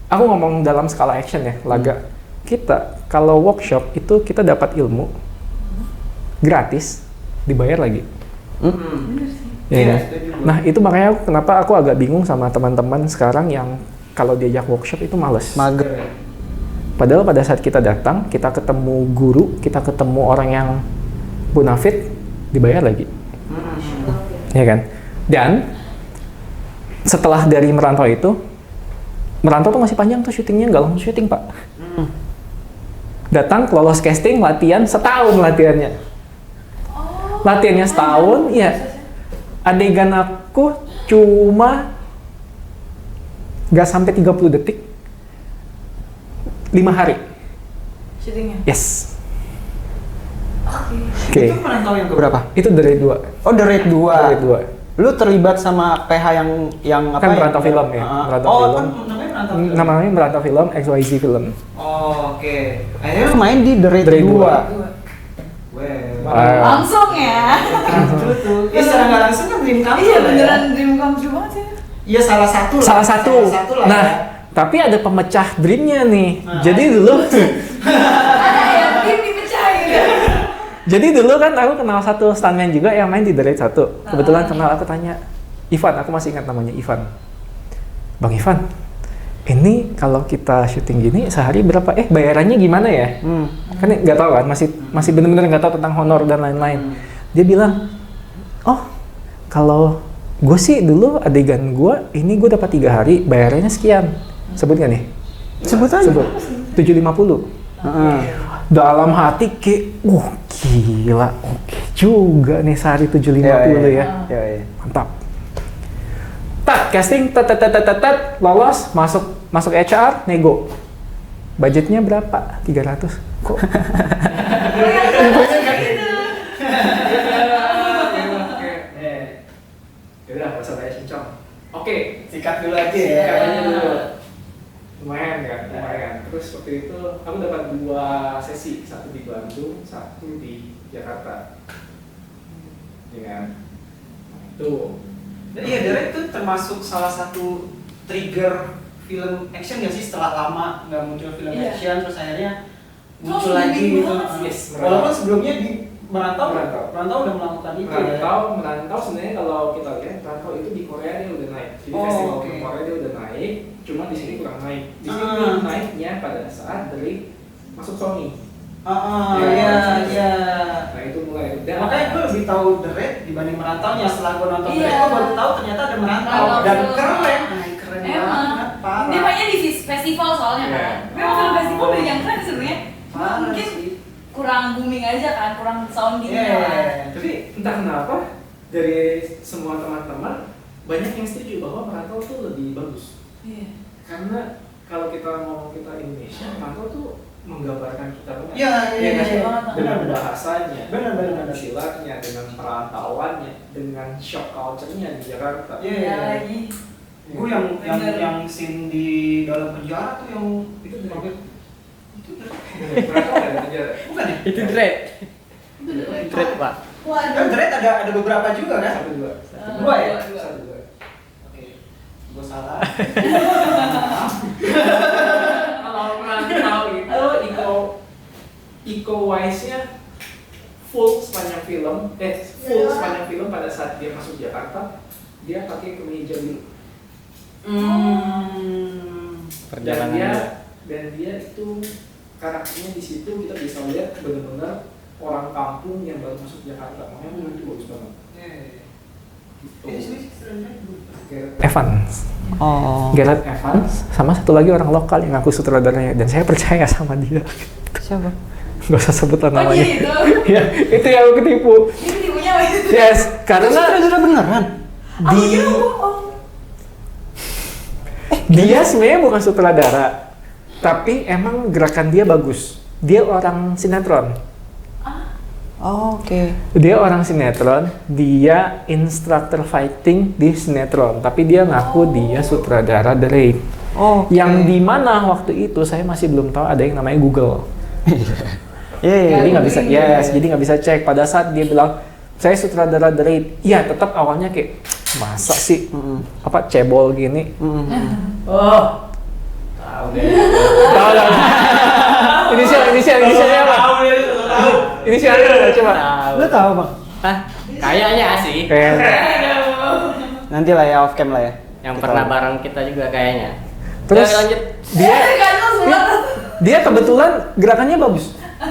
aku ngomong dalam skala action ya, laga. Kita kalau workshop itu kita dapat ilmu gratis, dibayar lagi. Ya, kan? Nah itu makanya kenapa aku agak bingung sama teman-teman sekarang yang kalau diajak workshop itu males. Mager. Padahal pada saat kita datang, kita ketemu guru, kita ketemu orang yang bonafit, dibayar lagi. Ya kan? Dan setelah dari merantau tuh masih panjang tuh syutingnya, nggak langsung syuting pak. Datang, lolos casting, latihan, setahun latihannya. Latihannya setahun, ya. Adegan aku cuma nggak sampai 30 detik, 5 hari. Syutingnya? Yes. Oke. Itu merantau yang keberapa? Itu dari 2. Oh, The Raid 2. Dari 2. Lu terlibat sama PH yang apa? Kan merantau film ya, merantau film. kan namanya merantau film. Namanya merantau film, XYZ film. Oh, oke. Akhirnya lu main di The Raid The Raid 2. 2. Langsung ya? Betul. Ya secara nggak langsung kan dream come Iya true lah ya. beneran dream come true banget sih. Iya salah satu lah. Salah satu. lah Nah, ya. tapi ada pemecah dreamnya nih. Nah. Jadi dulu, Ada yang dream dipecah gitu. jadi dulu kan aku kenal satu stuntman juga yang main di The Raid 1. Kebetulan kenal, aku tanya, Ivan, aku masih ingat namanya Ivan. Bang Ivan, ini kalau kita syuting gini sehari berapa? Bayarannya gimana ya? Kan nggak tahu kan, masih bener-bener nggak tahu tentang honor dan lain-lain. Dia bilang, oh kalau gue sih dulu adegan gue ini gue dapat 3 hari, bayarannya sekian. Sebut nggak nih? Sebut aja. Sebut. 750. Dalam hati kayak, gila, oke juga nih sehari 750 ya. Iya. Mantap. Casting, lolos, masuk HR, nego. Budgetnya berapa? 300. Kok? Yaudah, nggak usah banyak cincong. Oke, sikat dulu aja ya. lumayan kan, lumayan. Terus waktu itu aku dapat 2 sesi, satu di Bandung, satu di Jakarta. Ya kan? Tuh. Iya, Derek itu termasuk salah satu trigger film action nggak sih, setelah lama nggak muncul film Iya. action terus akhirnya Oh, muncul lagi booming gitu. banget sih. Yes, Walaupun sebelumnya di Merantau udah melakukan itu ya. Merantau sebenarnya kalau kita lihat Merantau itu di Korea dia udah naik. Jadi Oh, festival oke. film Korea dia udah naik, cuma di sini kurang naik. Di sini Ah. naiknya pada saat dari masuk Sony. Iya. Nah itu mulai. Dan Makanya gue lebih tahu The Raid dibanding Merantaunya. Setelah gue nonton The Iya. Raid, gue baru tahu ternyata ada Merantau Merantau dan film. keren. Keren Emang. banget, parah. Dia mainnya di festival soalnya Iya. kan. Memang film festival banyak yang keren sebenarnya. Parah Mungkin sih. kurang booming aja kan, kurang soundingnya Iya. kan. tapi entah kenapa dari semua teman-teman banyak yang setuju bahwa Merantau tuh lebih bagus. Iya. Karena kalau kita ngomong kita Indonesia, Merantau tuh menggambarkan kita banget. Iya, iya, kan? iya. Dengan Benar. bahasanya, Benar. dengan silatnya, dengan perantauannya, dengan shock culture-nya di Jakarta. Iya. Iya lagi. Gue yang Bener. scene di dalam penjara tuh yang itu pakai itu Merantau ada di penjara. bukan ya? Itu Dread. Dread, Pak. Dan The Raid ada beberapa juga kan? Satu dua. Dua ya? Satu dua. Oke, gue salah. Kalau Merantau itu eco wise-nya full sepanjang film, sepanjang film pada saat dia masuk Jakarta, dia pakai kemeja biru. Perjalanan Dan dia itu karakternya di situ kita bisa lihat benar-benar orang kampung yang baru masuk Jakarta. Makanya menurut itu bagus banget. Gareth Evans. Oh. Gareth Evans sama satu lagi orang lokal yang ngaku sutradaranya dan saya percaya sama dia. Siapa? Gak usah sebut lah Oh namanya. jadi itu. Ya, itu yang aku ketipu. Ini tipunya apa itu? Yes, karena Sudah beneran. Aku kira bohong. dia sebenarnya bukan sutradara, tapi emang gerakan dia bagus. Dia orang sinetron. Oh, oke. Dia orang sinetron, dia instructor fighting di sinetron, tapi dia ngaku dia sutradara The Raid. Oh. Yang di mana waktu itu saya masih belum tahu ada yang namanya Google. Iya. Jadi nggak bisa, jadi nggak bisa cek. Pada saat dia bilang saya sutradara The Raid, iya tetap awalnya kayak masa sih apa cebol gini. Oh, tahu deh. Tahu lah. Inisialnya apa? Tahu. Inisialnya coba. Lu tahu bang? Hah? Kayaknya sih. Kayak Nanti lah ya off cam lah ya. Yang pernah bareng kita juga kayaknya. terus Ya, lanjut. dia Kan lu semua. dia kebetulan gerakannya bagus.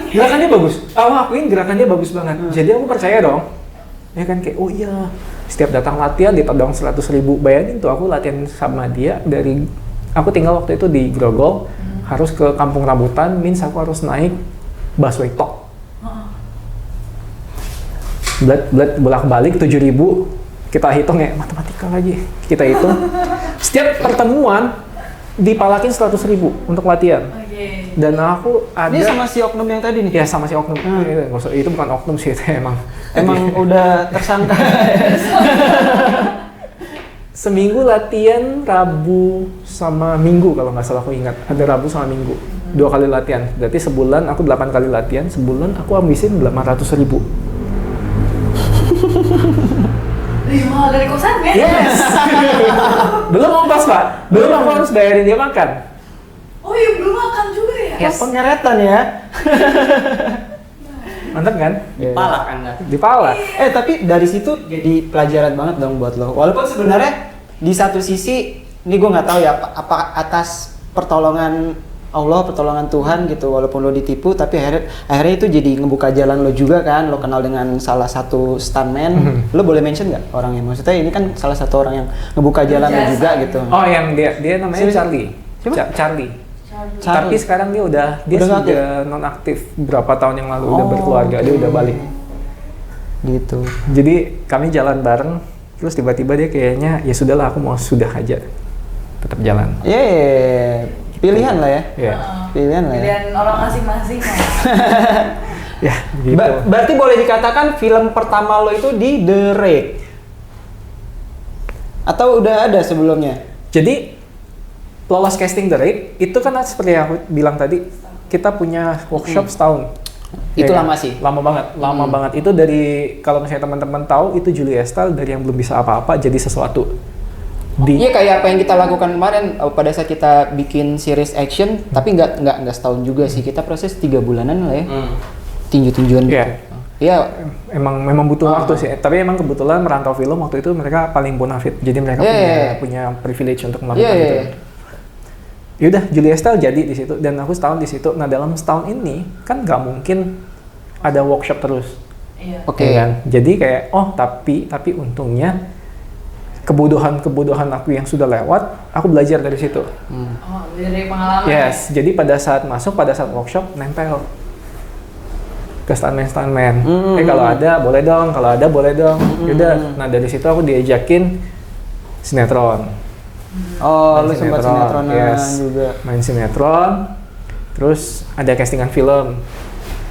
Gerakannya bagus. Aku akuin gerakannya bagus banget. Jadi aku percaya dong. Ya kan kayak oh iya, setiap datang latihan ditodong 100.000. Bayangin tuh aku latihan sama dia dari aku tinggal waktu itu di Grogol, harus ke Kampung Rambutan, means aku harus naik busway tok. Bolak-balik 7.000. Kita hitung ya, matematika lagi. Kita hitung. Setiap pertemuan dipalakin 100.000 untuk latihan. Oke. Dan aku ada Ini sama si oknum yang tadi nih. ya sama si oknum. Itu bukan oknum sih, itu emang. Emang udah tersangka. Seminggu latihan Rabu sama Minggu kalau nggak salah aku ingat. Ada Rabu sama Minggu. 2 kali latihan. Berarti sebulan aku 8 kali latihan. Sebulan aku habisin 800.000. Lebih mahal dari kosan kan? Yes. Belum ongkos Pak. Belum aku harus bayarin dia makan. Oh iya belum makan juga ya? Yes. Pengeretan ya. Mantap kan? Palak Anda. Dipalak. Tapi dari situ jadi pelajaran banget dong buat lo. Walaupun sebenarnya di satu sisi ini gue nggak tahu ya apa atas pertolongan Allah, pertolongan Tuhan gitu. Walaupun lo ditipu, tapi akhirnya itu jadi ngebuka jalan lo juga kan. Lo kenal dengan salah satu stuntman. Lo boleh mention nggak orangnya? Maksudnya ini kan salah satu orang yang ngebuka jalan lo juga gitu. Oh, yang dia namanya Siapa? Charlie. Siapa? Charlie. Charlie. Tapi sekarang dia udah Udah nggak sudah nonaktif berapa tahun yang lalu udah berkeluarga, dia udah balik. Gitu. Jadi kami jalan bareng, terus tiba-tiba dia kayaknya ya sudahlah aku mau sudah aja tetap jalan. Pilihan lah ya. Ya. Pilihan lah ya. Pilihan orang masing-masing kan. Ya, gitu. Berarti boleh dikatakan film pertama lo itu di The Raid? Atau udah ada sebelumnya? Jadi lolos casting the rate itu kan seperti yang aku bilang tadi, kita punya workshop setahun. Itu Ya kan? lama sih. Lama banget. Itu dari, kalau misalnya teman-teman tahu, itu Julia Estelle dari yang belum bisa apa-apa jadi sesuatu. Iya kayak apa yang kita lakukan kemarin pada saat kita bikin series action, tapi nggak setahun juga sih, kita proses 3 bulanan lah ya, tinju-tinjuan gitu. Iya. Iya. Memang butuh waktu sih. Tapi emang kebetulan Merantau Film waktu itu mereka paling bonafit, jadi mereka punya privilege untuk melakukan itu. Yaudah, Julia Estelle jadi di situ dan aku setahun di situ. Nah dalam setahun ini kan nggak mungkin ada workshop terus. Iya. Oke. Ya kan? Jadi kayak tapi untungnya kebodohan aku yang sudah lewat, aku belajar dari situ. Oh, dari pengalaman. Yes, jadi pada saat workshop nempel ke stuntman. Kalau ada boleh dong. Yaudah, nah dari situ aku diajakin sinetron. Oh, lu Main sempat sinetronan yes. juga. Main sinetron, terus ada castingan film.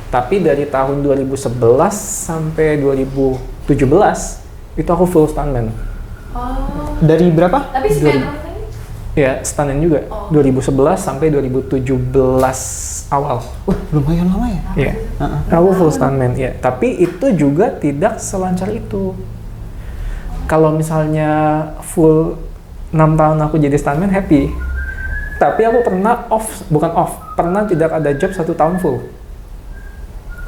Tapi dari tahun 2011 sampai 2017 itu aku full stuntman. Oh. Dari berapa? Tapi sinetron kan? Ya, stuntman juga. Oh. 2011 sampai 2017 awal. Wah, lumayan lama ya. Iya. Aku full stuntman, ya. Tapi itu juga tidak selancar itu. Kalau misalnya full 6 tahun aku jadi stuntman happy. Tapi aku pernah pernah tidak ada job 1 tahun full.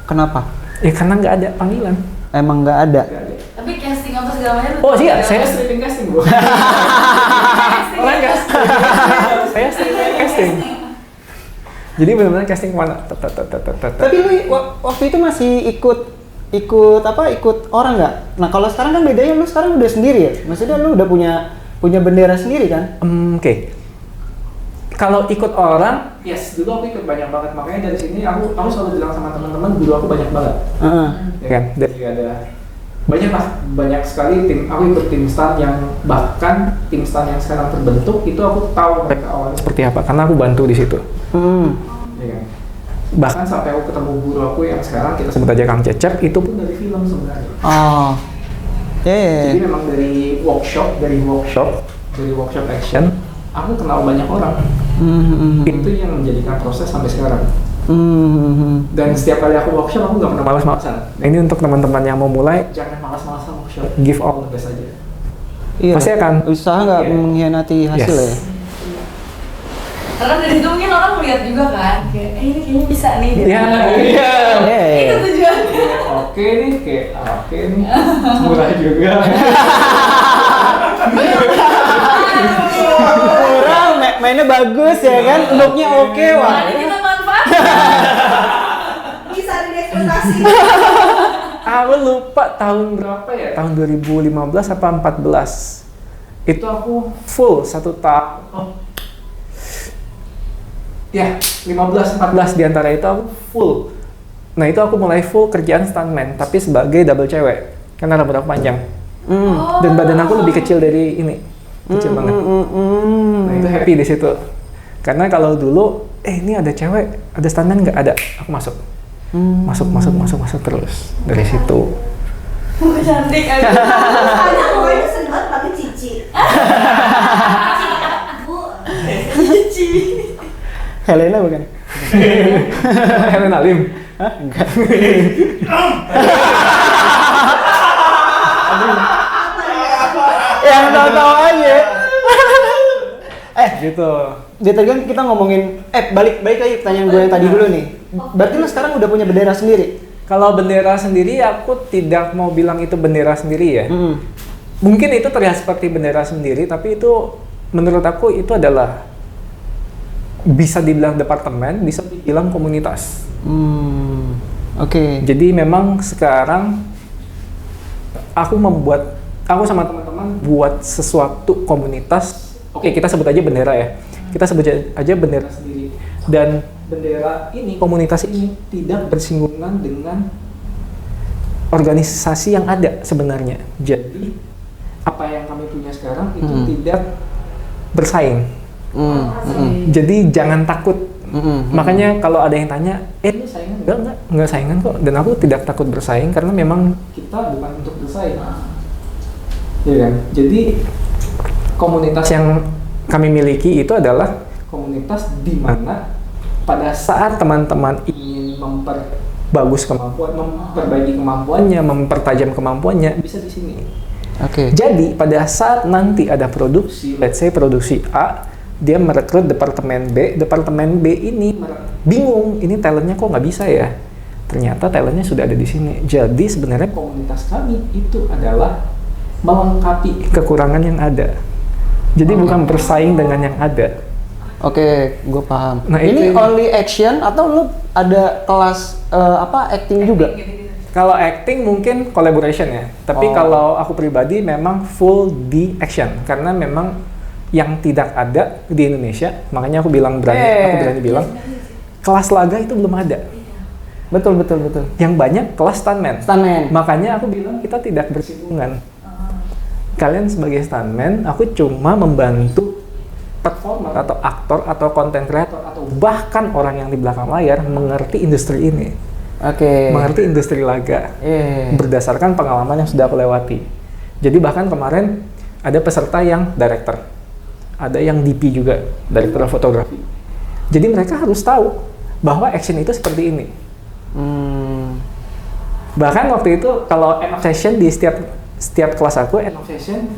Kenapa? Ya karena nggak ada panggilan. Emang nggak ada. Tapi casting apa segala macam. Oh iya, saya stripping casting bu. Orang nggak saya stripping casting. Jadi benar-benar casting kemana? Tapi lu waktu itu masih ikut orang nggak? Nah kalau sekarang kan bedanya lu sekarang udah sendiri ya. Maksudnya lu udah punya bendera sendiri kan? Oke. Kalau ikut orang, yes, dulu aku ikut banyak banget. Makanya dari sini aku selalu bilang sama teman-teman, dulu aku banyak banget. Ya kan? Dari ada banyak sekali tim. Aku ikut tim stunt yang bahkan tim stunt yang sekarang terbentuk itu aku tahu mereka awalnya seperti apa karena aku bantu di situ. Ya kan? Bahkan sampai aku ketemu guru aku yang sekarang kita sebut aja Kang Cecep, itu pun dari film sebenarnya. Oh. Jadi memang dari workshop action, aku kenal banyak orang. Itu yang menjadikan proses sampai sekarang. Dan setiap kali aku workshop, aku nggak pernah malas-malasan. Nah, ini untuk teman-teman yang mau mulai, jangan malas-malasan workshop. Give all the best aja. Iya. Pasti akan. Usaha nggak mengkhianati hasil ya. Karena dari situ mungkin orang melihat juga kan, kayak ini kayaknya bisa nih. Iya. Itu tujuannya. Oke nih. Murah juga. Orang mainnya bagus ya kan, looknya oke wah. Mari kita manfaatkan. Bisa diekspektasi. Aku lupa tahun berapa ya? Tahun 2015 apa 14. Itu aku full 1 tahun. Ya, 15-14 diantara itu aku full. Nah itu aku mulai full kerjaan stuntman, tapi sebagai double cewek. Karena rambut aku panjang. Dan badan aku lebih kecil dari ini. Kecil banget. Nah itu happy di situ. Karena kalau dulu, ini ada cewek, ada stuntman nggak ada, aku masuk. Masuk terus dari situ. Cantik aja. Anak pokoknya seneng pakai cici. Cici. Helena bukan? Helena Lim. Hah? Enggak. Yang tahu-tahu aja. Gitu. Dia tadi kan kita ngomongin, balik lagi pertanyaan gue yang tadi dulu nih. Berarti lu sekarang udah punya bendera sendiri? Kalau bendera sendiri, aku tidak mau bilang itu bendera sendiri ya. Mungkin itu terlihat seperti bendera sendiri, tapi itu menurut aku itu adalah bisa dibilang departemen, bisa dibilang komunitas. Oke. Jadi memang sekarang aku sama teman-teman buat sesuatu komunitas. Oke, kita sebut aja bendera ya. Kita sebut aja bendera sendiri. Dan bendera ini, komunitas ini tidak bersinggungan dengan organisasi yang ada sebenarnya. Jadi apa yang kami punya sekarang itu tidak bersaing. Jadi jangan takut. Makanya kalau ada yang tanya, ini saingan? Enggak saingan kok. Dan aku tidak takut bersaing karena memang kita bukan untuk bersaing. Ya kan? Jadi komunitas yang kami miliki itu adalah komunitas di mana pada saat teman-teman ingin memperbagus kemampuan, memperbaiki kemampuannya, mempertajam kemampuannya, bisa di sini. Oke. Jadi pada saat nanti ada produksi, let's say produksi A, dia merekrut departemen B ini bingung, ini talentnya kok nggak bisa ya? Ternyata talentnya sudah ada di sini. Jadi sebenarnya komunitas kami itu adalah melengkapi kekurangan yang ada. Jadi bukan bersaing dengan yang ada. Oke, gue paham. Nah, Ini itu- only action atau lu ada kelas acting juga? Kalau acting mungkin collaboration ya. Tapi Oh. kalau aku pribadi memang full di action karena memang yang tidak ada di Indonesia, makanya aku berani bilang kelas laga itu belum ada. Betul. Yang banyak kelas stuntman. Stuntman. Makanya aku bilang kita tidak bersinggungan. Kalian sebagai stuntman, aku cuma membantu performer atau aktor atau content creator atau bahkan orang yang di belakang layar mengerti industri ini, Oke. mengerti industri laga Iya. berdasarkan pengalaman yang sudah aku lewati. Jadi bahkan kemarin ada peserta yang director, ada yang DP juga, director fotografi. Jadi mereka harus tahu bahwa action itu seperti ini. Bahkan waktu itu kalau end of session di setiap kelas aku end of session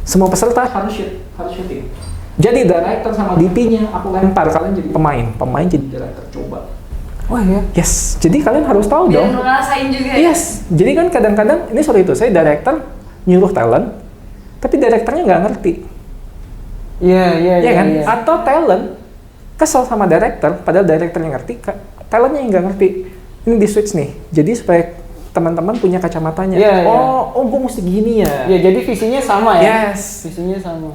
semua peserta harus shooting. Jadi director sama DP-nya aku lempar, kalian jadi pemain jadi director, coba. Wah ya. Yes, jadi kalian harus tahu Biar dong. ngerasain juga ya. Yes, jadi kan kadang-kadang ini sorry itu saya director nyuruh talent, tapi directornya nggak ngerti, Iya ya kan? Atau talent kesel sama director, padahal directornya ngerti, talentnya yang nggak ngerti. Ini di switch nih, jadi supaya teman-teman punya kacamatanya. Iya, iya. Oh, gue mesti gini ya. Ya jadi visinya sama ya. Yes. Visinya sama.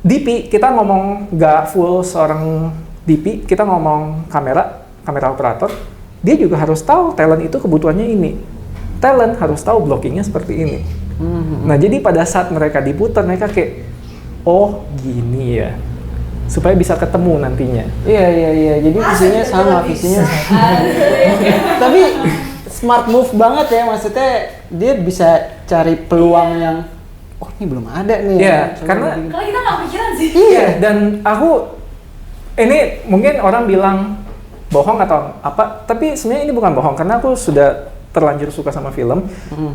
DP kita ngomong nggak full seorang DP, kita ngomong kamera operator, dia juga harus tahu talent itu kebutuhannya ini. Talent harus tahu blockingnya seperti ini. Nah jadi pada saat mereka diputar, mereka kayak, oh gini ya, supaya bisa ketemu nantinya. Iya. Jadi visinya sama, visinya. Tapi smart move banget ya, maksudnya dia bisa cari peluang yang, oh ini belum ada nih. Iya, Coba karena bikin. Kalau kita nggak pikiran sih. Iya, dan aku ini mungkin orang bilang bohong atau apa, tapi sebenarnya ini bukan bohong karena aku sudah terlanjur suka sama film.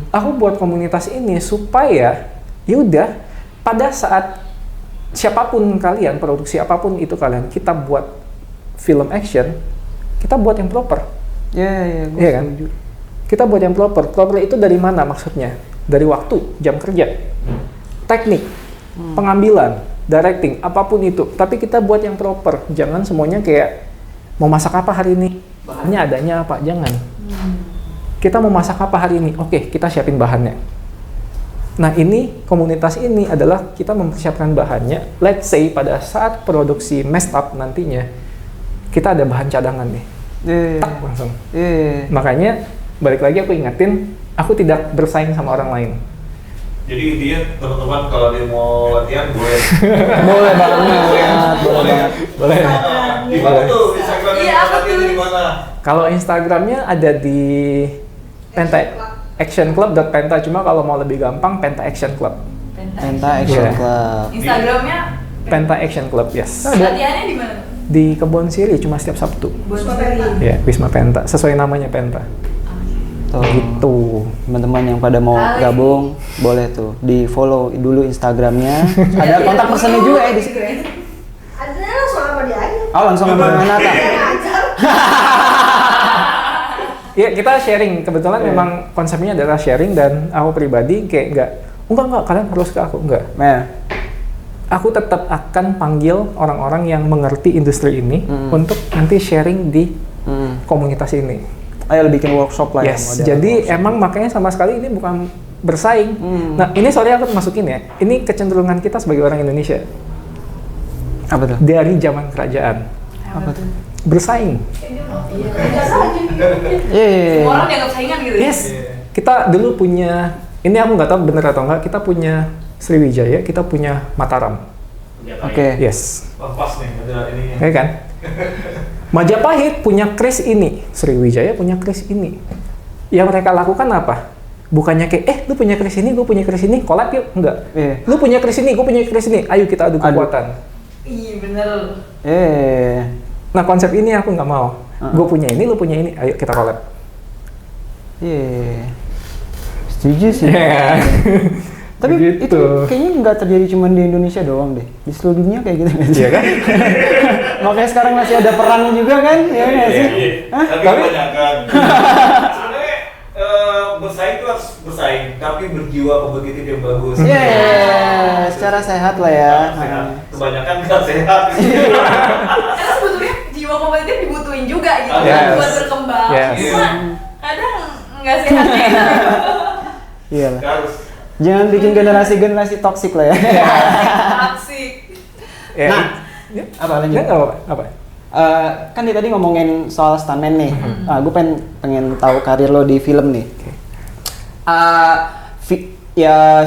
Aku buat komunitas ini supaya yaudah pada saat siapapun kalian, produksi apapun itu kalian, kita buat film action, kita buat yang proper. Iya, gue Iya kan? setuju. Kita buat yang proper. Proper itu dari mana maksudnya? Dari waktu, jam kerja, teknik, pengambilan, directing, apapun itu. Tapi kita buat yang proper. Jangan semuanya kayak mau masak apa hari ini, bahannya adanya apa? Jangan. Kita mau masak apa hari ini? Oke, kita siapin bahannya. Nah ini komunitas ini adalah kita mempersiapkan bahannya. Let's say pada saat produksi messed up nantinya, kita ada bahan cadangan nih. Iya. Tak langsung. Iya. Makanya balik lagi aku ingetin, aku tidak bersaing sama orang lain. Jadi intinya teman-teman kalau dia mau latihan boleh. Boleh banget. Boleh. Di mana tuh Instagram Iya, yang aku latihan di tulis. mana? Kalau Instagramnya ada di Penta Action Club .penta, cuma kalau mau lebih gampang Penta Action Club. Penta Action Iya. Club. Instagramnya Penta Action Club, yes. latihannya di mana? Di Kebon Siri cuma setiap Sabtu. Buat Ya, Wisma Penta, sesuai namanya Penta. Tuh. Gitu. Teman-teman yang pada mau gabung boleh tuh di follow dulu Instagramnya. Ada kontak personnya juga ya di situ. Ada langsung apa dia aja? Oh langsung sama Renata. Ajar. Ya, kita sharing. Kebetulan memang konsepnya adalah sharing dan aku pribadi kayak enggak, kalian harus ke aku, enggak. Nah, Aku tetap akan panggil orang-orang yang mengerti industri ini untuk nanti sharing di komunitas ini. ayo bikin workshop lah Yes, ya. jadi emang makanya sama sekali ini bukan bersaing. Nah, ini sorry aku masukin ya. Ini kecenderungan kita sebagai orang Indonesia Apa tuh? dari zaman kerajaan. Apa tuh? Bersaing. Iya. Semua orang dianggap saingan gitu ya? Yes. Kita dulu punya, ini aku nggak tahu bener atau enggak, kita punya Sriwijaya, kita punya Mataram. Oke. Yes. Wah, pas nih ada ininya. Ya kan? Majapahit punya kris ini, Sriwijaya punya kris ini. Yang mereka lakukan apa? Bukannya kayak, lu punya kris ini, gue punya kris ini, collab yuk. Enggak. Iya. Lu punya kris ini, gue punya kris ini, ayo kita adu kekuatan. Iya bener. Nah konsep ini aku nggak mau. Gue punya ini, lu punya ini, ayo kita collab. Iya. Setuju sih. Yeah. Tapi Begitu. itu kayaknya nggak terjadi cuma di Indonesia doang deh. Di seluruh dunia kayak gitu nggak sih? Iya kan? Makanya sekarang masih ada perang juga kan? Ya nggak sih? Hah? Tapi Tapi- kebanyakan. Sebenarnya bersaing itu harus bersaing, tapi berjiwa kompetitif yang bagus. Iya, secara sehat lah ya. Sehat. Kebanyakan nggak sehat. Karena sebetulnya jiwa kompetitif dibutuhin juga gitu kan Yes. buat berkembang. Yes. Cuma kadang nggak sehat kayak Iya lah. Harus. Jangan bikin generasi toksik lah ya. Asik. Ya, Nah, ya. apa lanjut? Nggak apa-apa. Apa? Kan dia tadi ngomongin soal stuntman nih. Gue pengen tahu karir lo di film nih. Ya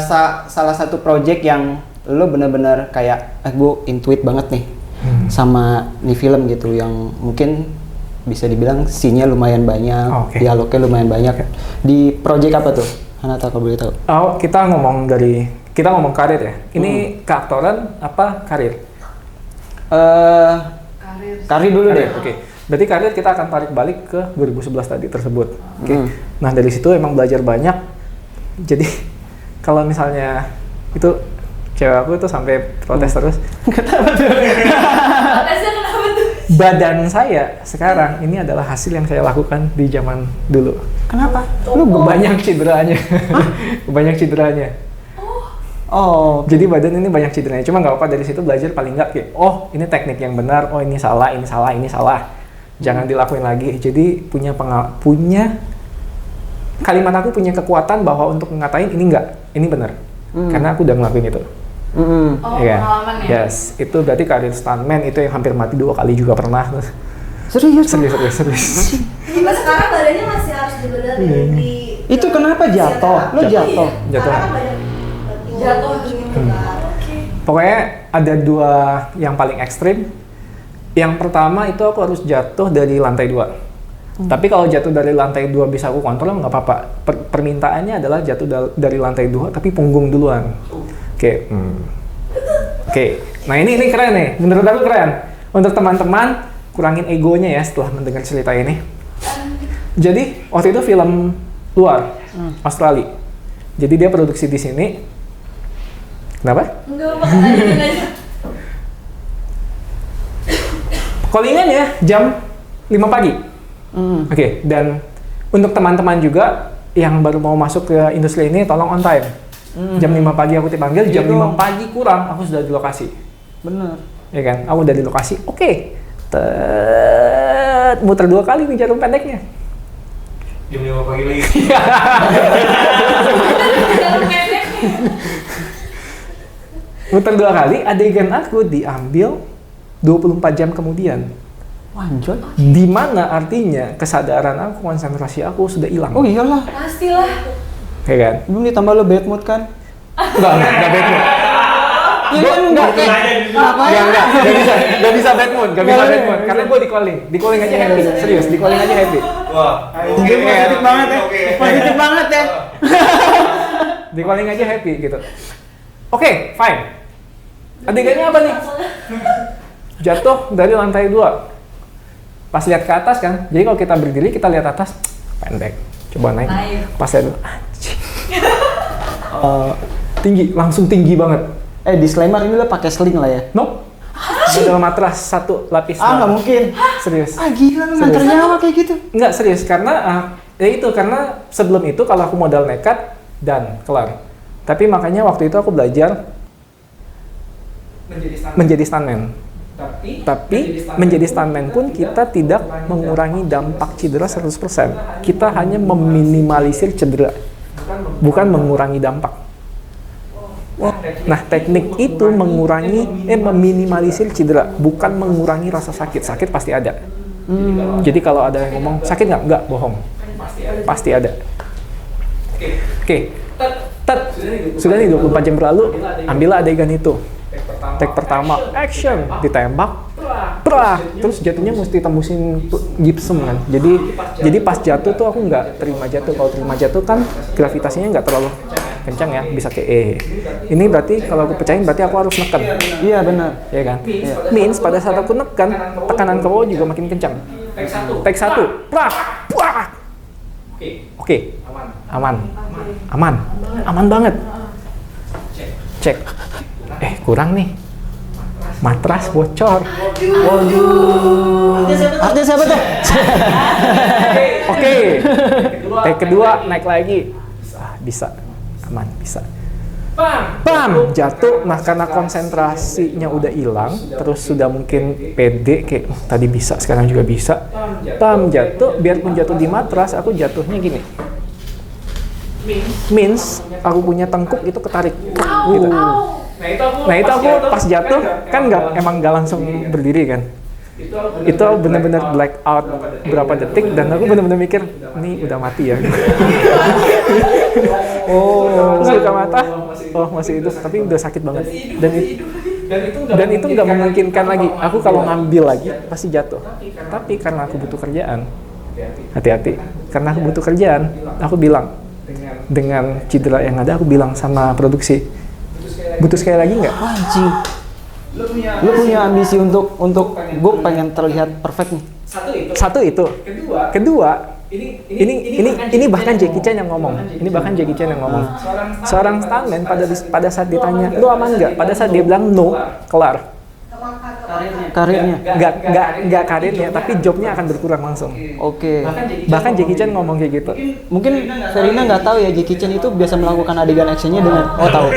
salah satu project yang lo bener-bener kayak gue intuit banget nih sama nih film gitu yang mungkin bisa dibilang scene-nya lumayan banyak, Oke. dialognya lumayan banyak. Di project apa tuh? Hanata kalau boleh tahu. Oh, kita ngomong karir ya. Ini keaktoran apa karir? Karir dulu deh. Oke. Berarti karir kita akan tarik balik ke 2011 tadi tersebut. Oke. Hmm. Nah, dari situ emang belajar banyak. Jadi kalau misalnya itu cewek aku tuh sampai protes terus. Protesnya kenapa tuh? Badan saya sekarang ini adalah hasil yang saya lakukan di zaman dulu. Kenapa? Lu banyak cederanya. Banyak cederanya. Oh, Jadi badan ini banyak cederanya. Cuma nggak apa-apa, dari situ belajar paling nggak kayak, oh ini teknik yang benar, oh ini salah, ini salah, ini salah. Jangan dilakuin lagi. Jadi punya kalimat aku punya kekuatan bahwa untuk ngatain ini enggak, ini benar. Karena aku udah ngelakuin itu. mm-mm. Oh, Iya. pengalaman ya? Yes, itu berarti karir stuntman itu yang hampir mati 2 kali juga pernah. Serius? Serius. Sampai sekarang badannya masih harus dibenerin di. Itu kenapa jatuh? Lo jatuh? Jatuh. Karena kan banyak Jatuh. gitu kan. Pokoknya ada 2 yang paling ekstrim. Yang pertama itu aku harus jatuh dari lantai 2. Tapi kalau jatuh dari lantai 2 bisa aku kontrol, nggak apa-apa. Permintaannya adalah jatuh dari lantai 2 tapi punggung duluan. Oke. Nah ini keren nih. Menurut aku keren. Untuk teman-teman kurangin egonya ya setelah mendengar cerita ini. Jadi waktu itu film luar Australia. Jadi dia produksi di sini. Kenapa? Enggak apa lanjutin aja. Callingan ya jam 5 pagi. Oke, dan untuk teman-teman juga yang baru mau masuk ke industri ini tolong on time. Jam 5 pagi aku dipanggil, jam 5 pagi kurang aku sudah di lokasi. Bener. Ya kan? Aku udah di lokasi. Oke. Muter 2 kali nih jarum pendeknya. Jam 5 pagi lagi. Jarum pendek. Muter 2 kali, adegan aku diambil 24 jam kemudian. Wanjot. Di mana artinya kesadaran aku, konsentrasi aku sudah hilang. Oh iyalah. Pastilah. Ya kan? Belum ditambah lo bad mood kan? Enggak bad mood. Iya kan enggak kayak ngapain? Enggak bisa bad mood, karena gue di calling aja happy, serius, di calling aja happy. Wah. Dia positif banget ya. Positif banget ya. Di calling aja happy gitu. Oke, fine. Adegannya apa nih? Jatuh dari lantai 2. Pas lihat ke atas kan, jadi kalau kita berdiri kita lihat atas, pendek. Coba naik. Pas lihat, anjing. Tinggi, langsung tinggi banget. Disclaimer ini lo pakai sling lah ya. Nope. Dalam matras 1 lapis. Nggak mungkin. Serius. Gila lo nganter nyawa kayak gitu. Enggak serius, karena karena sebelum itu kalau aku modal nekat dan kelar. Tapi makanya waktu itu aku belajar menjadi stuntman. Tapi menjadi stuntman pun kita tidak mengurangi dampak cedera 100%. Kita hanya meminimalisir cedera, bukan mengurangi dampak. Nah, teknik itu meminimalisir cedera, bukan mengurangi rasa sakit. Sakit pasti ada. Jadi kalau ada yang ngomong sakit nggak? Nggak, bohong. Pasti ada. Oke. Sudah nih 24 jam berlalu, ambillah adegan itu. Take pertama, action, ditembak, Wah, terus jatuhnya mesti tembusin gypsum kan. Jadi pas jatuh tuh aku nggak terima jatuh. Kalau terima jatuh kan gravitasinya nggak terlalu kencang ya, bisa ke E. Ini berarti kalau aku pecahin berarti aku harus neken. Iya benar. Ya kan? Means pada saat aku neken, tekanan ke bawah juga makin kencang. Take 1. Prak. Wah. Oke. Aman banget. Cek. Kurang nih. Matras bocor. Artinya siapa tuh? Oke. Take kedua naik lagi. Bisa. Aman, bisa. Bam, jatuh. Nah, karena konsentrasinya udah hilang, terus sudah mungkin pede kayak tadi bisa, sekarang juga bisa. Bam, jatuh. Biarpun jatuh di matras, aku jatuhnya gini. Means aku punya tengkuk itu ketarik. Gitu. Nah itu aku pas jatuh kan emang nggak langsung berdiri kan. Itu benar-benar black out berapa detik dan aku benar-benar mikir ini udah mati ya. Terus buka mata, masih hidup tapi udah sakit banget dan itu nggak memungkinkan lagi. Aku kalau ngambil lagi pasti jatuh. Tapi karena aku butuh kerjaan, hati-hati. Karena aku butuh kerjaan, aku bilang dengan cedera yang ada aku bilang sama produksi, butuh sekali lagi nggak? Anjing. Lu punya ambisi untuk gue pengen terlihat perfect nih. Satu itu. Kedua, ini bahkan Jackie Chan yang ngomong. Seorang stuntman pada saat ditanya, "Lu aman nggak?" Pada saat dia bilang no, kelar. Karirnya. Nggak karirnya, tapi jobnya akan berkurang langsung. Oke. Bahkan Jackie Chan ngomong kayak gitu. Mungkin Verina nggak tahu ya Jackie Chan itu biasa melakukan adegan actionnya dengan tahu.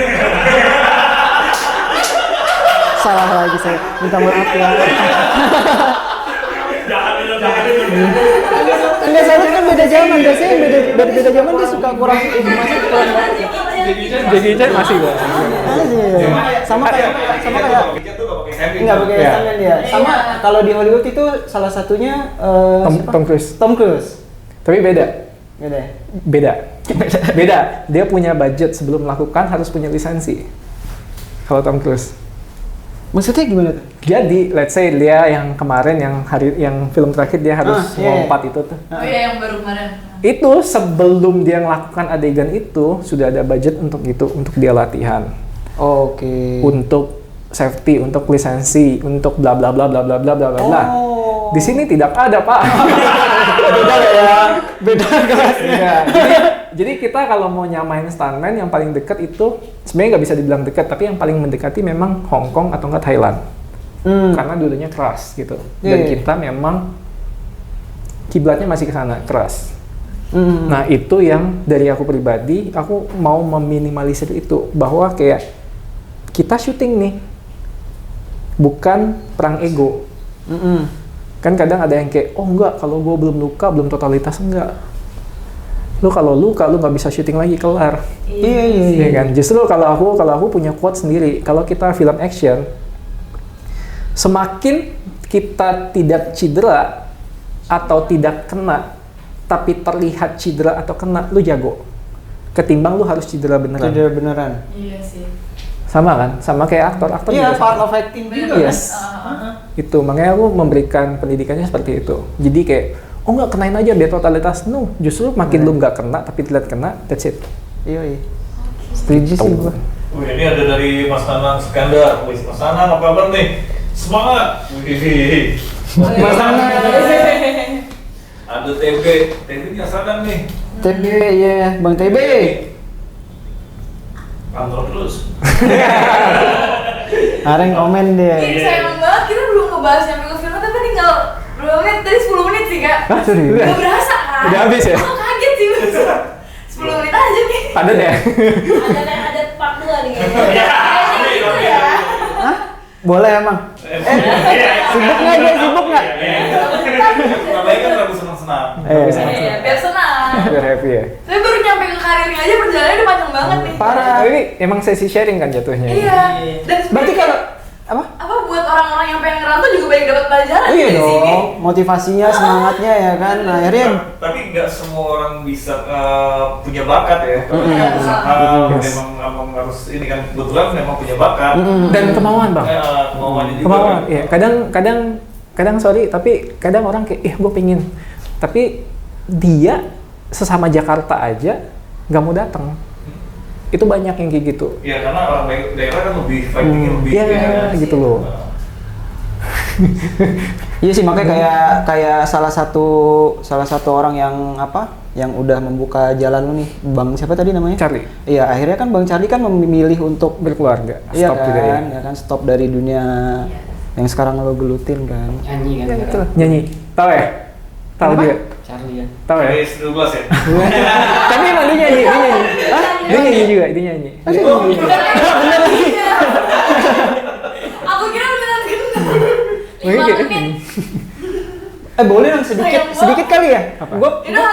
Salah lagi saya, minta maaf ya. Enggak, soalnya kan beda zaman, biasanya beda zaman dia suka kurang masih kurang. Jackie Chan masih kok. Sama kayak nggak pakai stuntman dia. Sama kalau di Hollywood itu salah satunya Tom Cruise. Tom Cruise. Tapi beda. Beda. Dia punya budget sebelum melakukan harus punya lisensi. Kalau Tom Cruise. Maksudnya gimana tuh? Jadi, let's say dia yang kemarin yang film terakhir dia harus lompat itu tuh. Oh iya, yang baru kemarin. Itu sebelum dia melakukan adegan itu sudah ada budget untuk itu, untuk dia latihan. Oke. Untuk safety, untuk lisensi, untuk bla bla bla bla bla bla bla bla. Di sini tidak ada, Pak. Beda kelasnya. Jadi kita kalau mau nyamain stuntman yang paling dekat itu sebenarnya nggak bisa dibilang dekat, tapi yang paling mendekati memang Hong Kong atau nggak Thailand. Karena dulunya keras gitu. Dan kita memang kiblatnya masih ke sana, keras. Nah, itu yang dari aku pribadi, aku mau meminimalisir itu bahwa kayak kita syuting nih bukan perang ego. Kan kadang ada yang kayak, oh enggak, kalau gue belum luka, belum totalitas, enggak. Lu kalau luka, lu nggak bisa syuting lagi, kelar. Iya kan? Justru kalau aku punya quote sendiri, kalau kita film action, semakin kita tidak cedera atau tidak kena, tapi terlihat cedera atau kena, lu jago. Ketimbang lu harus cedera beneran. Iya sih. Sama kan? Sama kayak aktor Iya, juga part sama. of acting juga. Yes. Itu makanya aku memberikan pendidikannya seperti itu. Jadi kayak, oh nggak, kenain aja biar totalitas. No, justru makin lu nggak kena tapi terlihat kena, that's it. Iya. Setuju sih gua. Wih, ini ada dari Mas Nanang Skandar. Wih, Mas Nanang apa kabar nih? Semangat. Wih. Mas Nanang. Ada TB nya Sadam nih. TB ya, Bang TB. Kantor terus. Karen komen dia. Ini sayang banget, kita belum ngebahas yang film-film, tapi tinggal berapa menit? Tadi 10 menit sih, Kak. Serius? Udah berasa kan? Udah habis ya? Aku kaget sih, 10 menit aja nih. Ada deh. Ada part 2 nih kayaknya. Kayaknya gitu ya. Hah? Boleh emang? Sibuk nggak dia? Sibuk nggak? Namanya kan lagu senang-senang. Iya, biar senang. Biar happy ya. Tapi baru nyampe ke karirnya aja perjalanannya udah panjang banget nih. Parah. Tapi emang sesi sharing kan jatuhnya. Iya. Dan Berarti kalau apa? buat orang-orang yang pengen ngerantau juga banyak dapat pelajaran Iya dari sini. dong, motivasinya, semangatnya ya kan. Nah, akhirnya Tapi nggak semua orang bisa punya bakat ya. Usaha memang harus ini kan, kebetulan memang punya bakat. Dan kemauan, Bang. Kemauannya juga. Kemauan. Iya, kadang kadang sorry, tapi kadang orang kayak, gue pengen. Tapi dia sesama Jakarta aja nggak mau datang. Itu banyak yang kayak gitu. Ya karena orang daerah kan lebih fighting lebih. Iya, gitu loh. Iya sih, makanya kayak salah satu orang yang udah membuka jalan lu nih, Bang siapa tadi namanya? Charlie. Iya, akhirnya kan Bang Charlie kan memilih untuk Berkeluarga. iya Stop juga ya. kan, stop dari dunia yang sekarang lo gelutin kan. Nyanyi kan. Ya, sekarang. itu nyanyi. Tahu ya? Tahu dia? Charlie ya. Tahu ya? Dari 19 ya. Tapi emang dia nyanyi. Hah? Dia nyanyi juga, dia nyanyi. Bener lagi. Aku kira beneran kenal. Mungkin 5 kayak- menit. Boleh dong sedikit kali ya? Apa? Gue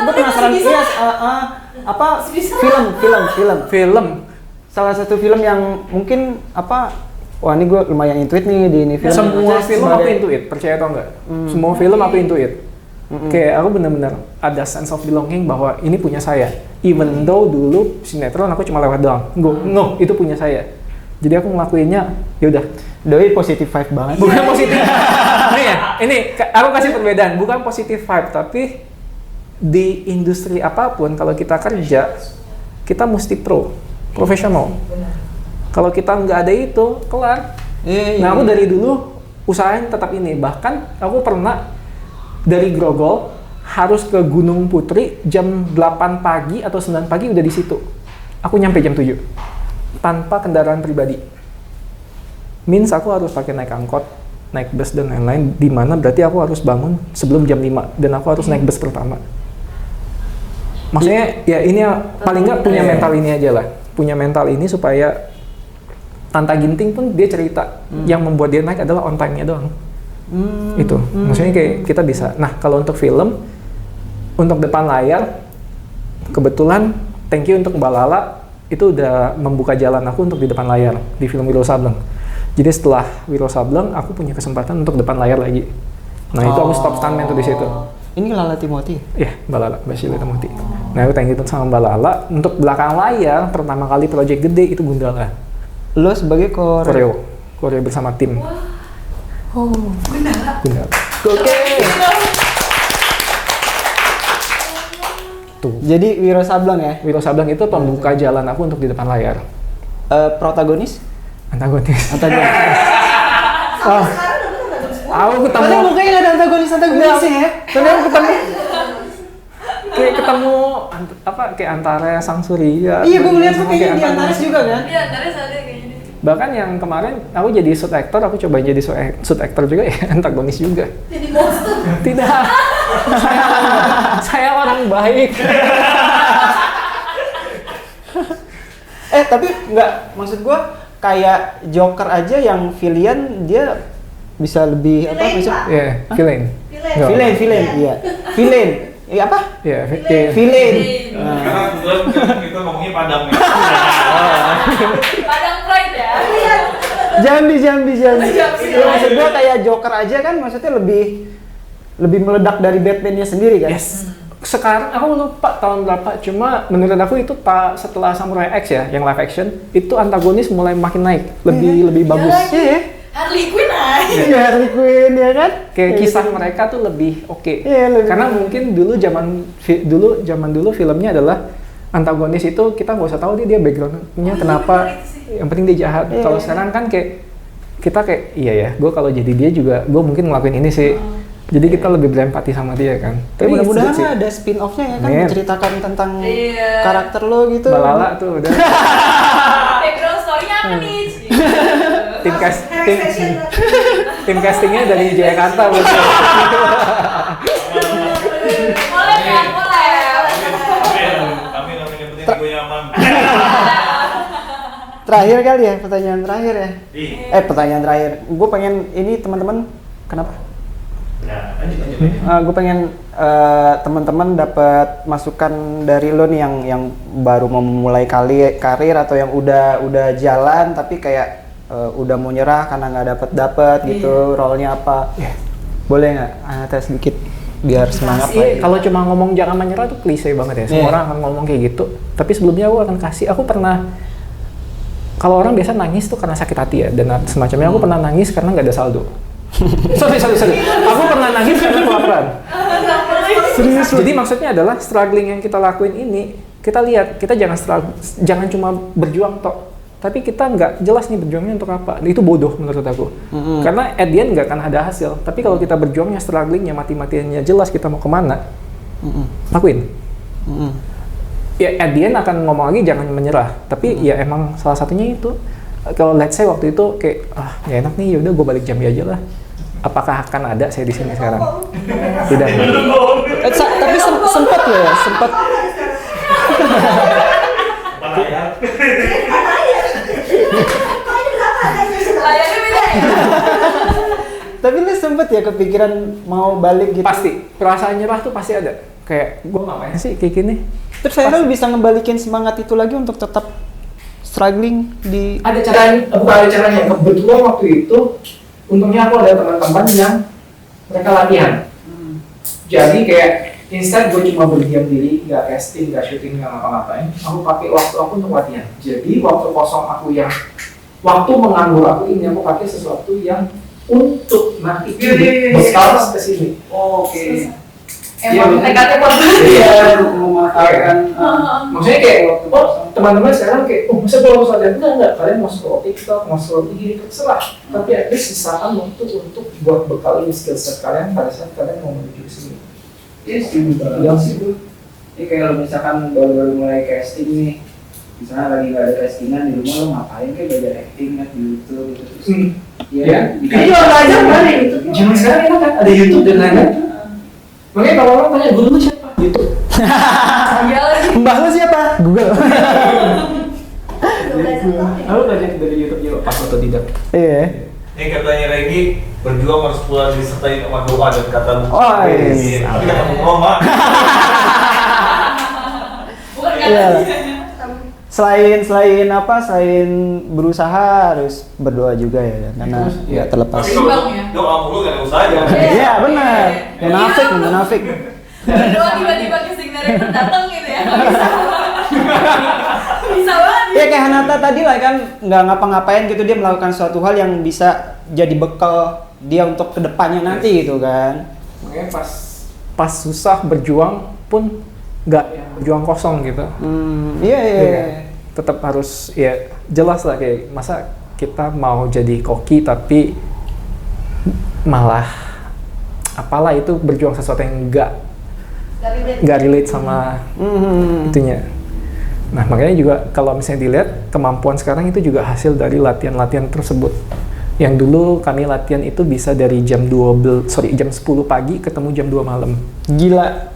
penasaran bisa. iya apa Bisa. film. Salah satu film yang mungkin wah ini gue lumayan intuit nih di ini film. Semua Maksudnya film aku sebagai- intuit, percaya atau enggak? Semua film aku intuit. Kayak aku benar-benar ada sense of belonging bahwa ini punya saya. Even though dulu sinetron aku cuma lewat doang. No, itu punya saya. Jadi aku ngelakuinnya, ya udah. Doi positive vibe banget. Bukan positif. ini aku kasih perbedaan, bukan positif vibe, tapi di industri apapun kalau kita kerja, kita mesti profesional. Kalau kita nggak ada itu, kelar. Iya. Nah, aku dari dulu usahain tetap ini. Bahkan aku pernah dari Grogol harus ke Gunung Putri jam 8 pagi atau 9 pagi udah di situ. Aku nyampe jam 7 tanpa kendaraan pribadi. Means aku harus pakai naik angkot, naik bus dan lain-lain, di mana berarti aku harus bangun sebelum jam 5 dan aku harus naik bus pertama. Maksudnya ya ini paling nggak punya mental ini aja lah. Punya mental ini supaya Tanta Ginting pun dia cerita yang membuat dia naik adalah on time-nya doang. Itu. Maksudnya kayak kita bisa. Nah, kalau untuk film, untuk depan layar, kebetulan thank you untuk Mbak Lala, itu udah membuka jalan aku untuk di depan layar di film Wiro Sableng. Jadi setelah Wiro Sableng, aku punya kesempatan untuk depan layar lagi. Nah, itu aku stop stuntman tuh di situ. Ini Lala Timothy. Iya, Mbak Lala, Mbak Sheila Timothy. Nah, aku thank you sama Mbak Lala. Untuk belakang layar, pertama kali project gede itu Gundala. Lo sebagai Koreo bersama tim. Gundala. Oke. Tuh. Jadi Wiro Sableng ya. Wiro Sableng itu pembuka jalan aku untuk di depan layar. Protagonis? Antagonis. Oh. Aku ketemu. Padahal mukanya nggak ada antagonisnya ya. Tapi aku ketemu. Kayak ketemu kayak antara Sang Surya. Iya, gue ngeliat tuh kayak kayaknya di antagonis. Antares juga kan. Iya, ntar ada kayaknya. Bahkan yang kemarin aku jadi shoot actor, aku coba jadi shoot actor juga ya, antagonis juga. Jadi monster. Tidak. saya orang baik. Tapi nggak, maksud gue kayak Joker aja yang villain dia bisa lebih apa Villain, maksud? Pak. Iya, villain. Villain. Villain, iya. Villain. Iya apa? Iya, Villain. Karena kebetulan kita ngomongnya Padang nih. Padang Pride ya. Jambi. Ya, maksud gue kayak Joker aja kan, maksudnya lebih meledak dari Batman-nya sendiri kan? Yes. Sekarang aku lupa tahun berapa, cuma menurut aku itu setelah Samurai X ya, yang live action, itu antagonis mulai makin naik, lebih bagus. Iya. Harley Quinn aja. Iya, Harley Quinn ya kan? Kayak kisah mereka tuh lebih oke. Iya, lebih Karena oke. mungkin zaman dulu filmnya adalah antagonis itu kita nggak usah tahu dia backgroundnya kenapa, yang penting dia jahat. Iya. Kalau sekarang kan kayak kita kayak iya ya, gue kalau jadi dia juga gue mungkin ngelakuin ini sih. Jadi kita lebih berempati sama dia kan. Tapi mudah-mudahan sih. ada spin-off-nya ya kan, Amin. menceritakan tentang Iya. karakter lo gitu. Mbak Lala tuh udah Background story-nya apa nih? tim castingnya dari Jakarta bos. Boleh kan? Boleh. Kami yang penting gue nyaman. Terakhir kali ya, pertanyaan terakhir ya. Iya. Pertanyaan terakhir. Gue pengen ini teman-teman kenapa? Ya, lanjut. Gue pengen teman-teman dapat masukan dari lo nih yang baru memulai karir atau yang udah jalan tapi kayak udah mau nyerah karena nggak dapet gitu, role-nya apa? Boleh nggak? Tes sedikit biar semangat Iya, lagi. kalau cuma ngomong jangan menyerah tuh klise banget ya. Semua Iya. orang akan ngomong kayak gitu. Tapi sebelumnya aku pernah kalau orang biasa nangis tuh karena sakit hati ya dan semacamnya, aku pernah nangis karena nggak ada saldo. Sorry. Aku pernah nangis karena kelaparan. Serius. Jadi maksudnya adalah struggling yang kita lakuin ini, kita lihat, kita jangan cuma berjuang tok. Tapi kita nggak jelas nih berjuangnya untuk apa. Itu bodoh menurut aku. Karena at the end nggak akan ada hasil. Tapi kalau kita berjuangnya, strugglingnya, mati-matiannya jelas kita mau kemana, lakuin. Ya at the end akan ngomong lagi jangan menyerah. Tapi ya emang salah satunya itu. Kalau let's say waktu itu kayak nggak enak nih, yaudah gue balik Jambi aja lah. Apakah akan ada saya di sini sekarang? Tidak. Tapi sempat ya, sempat. Layarnya beda ya? Tapi lu sempet ya kepikiran mau balik gitu? Pasti. Perasaan nyerah tuh pasti ada. Kayak gue ngapain sih kayak gini? Terus akhirnya lu bisa ngebalikin semangat itu lagi untuk tetap struggling di... Ada caranya, bukan ada caranya. Kebetulan waktu itu, untungnya aku ada teman-teman yang mereka latihan. Jadi kayak instead gue cuma berdiam diri, nggak casting, nggak syuting, nggak ngapa-ngapain. Aku pakai waktu aku untuk latihan. Jadi waktu kosong aku waktu menganggur aku ini aku pakai sesuatu yang untuk nanti bekal ke sini. Oke. Emang tekadnya kuat banget. Iya, mematahkan. Maksudnya kayak, teman-teman sekarang kayak, masa gue harus latihan? Enggak, kalian mau scroll TikTok, mau scroll IG, terserah. Tapi at least sisakan waktu untuk buat bekal ini skill set kalian pada saat kalian mau menuju ke sini. Iya sih, bilang sih itu. Ini kayak lo misalkan baru-baru mulai casting nih, misalnya lagi nggak ada castingan di rumah, lo ngapain kayak belajar acting kan di YouTube gitu. Ya, ini juga belajar kan itu. Zaman sekarang enak kan, ada YouTube dan lain-lain. Makanya kalau orang tanya, guru lu siapa? YouTube. Iya lagi. Mbah lu siapa? Google. Lalu belajar dari YouTube juga, pas atau tidak? Iya. Ini katanya Regi berjuang harus pula disertai sama doa dan kata buku. Oh, Iya. Tapi kata buku Roma. Bukan Iya. kata Selain berusaha harus berdoa juga ya, karena nggak terlepas. Tapi Imbang kalau ya. doa mulu gak ada usahanya. Iya benar. Munafik. berdoa tiba-tiba casting director datang gitu ya. Bisa banget. Ya kayak Hanata tadi lah kan nggak ngapa-ngapain gitu, dia melakukan suatu hal yang bisa jadi bekal dia untuk kedepannya nanti gitu kan. Makanya pas susah berjuang pun nggak berjuang kosong gitu. Iya. Tetap harus ya jelas lah, kayak masa kita mau jadi koki tapi malah apalah itu berjuang sesuatu yang nggak relate sama itunya. Nah makanya juga kalau misalnya dilihat kemampuan sekarang itu juga hasil dari latihan-latihan tersebut. Yang dulu kami latihan itu bisa dari jam 10 pagi ketemu jam 2 malam. Gila.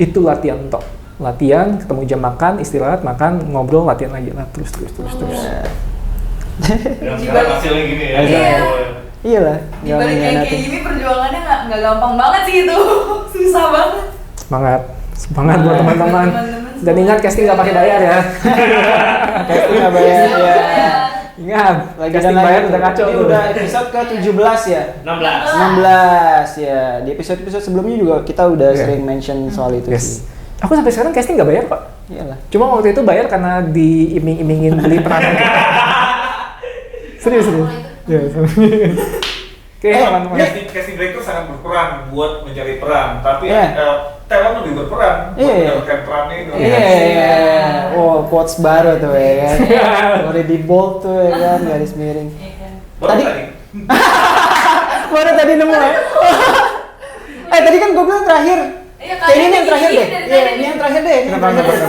Itu latihan tok. Latihan, ketemu jam makan, istirahat, makan, ngobrol, latihan lagi lah, terus. Dan sekarang hasilnya gini ya. Iya. Iyalah. Dibalik kayak gini perjuangannya nggak gampang banget sih itu. Susah banget. Semangat buat teman-teman. Dan ingat casting nggak pakai bayar ya. Casting nggak bayar ya. Ingat, Lagi casting bayar udah kacau ini tuh. udah episode ke-17 ya. 16 ya. Di episode sebelumnya juga kita udah sering mention soal itu sih. Aku sampai sekarang casting nggak bayar pak. Iyalah. Cuma waktu itu bayar karena diiming-imingin beli peranan. Serius. Ya, Oke, teman-teman. Casting director sangat berperan buat mencari peran, tapi Iya. talent lebih berperan buat Iya. mendapatkan perannya itu. Iya. Oh, quotes baru tuh ya kan. Boleh di bold tuh ya kan, garis miring. Baru Tadi- tadi. Baru tadi nemu ya. Tadi kan gue bilang terakhir. Iya, Kayaknya ini yang terakhir deh. dari Iya, tadi. ini yang terakhir deh. Ini yang terakhir deh.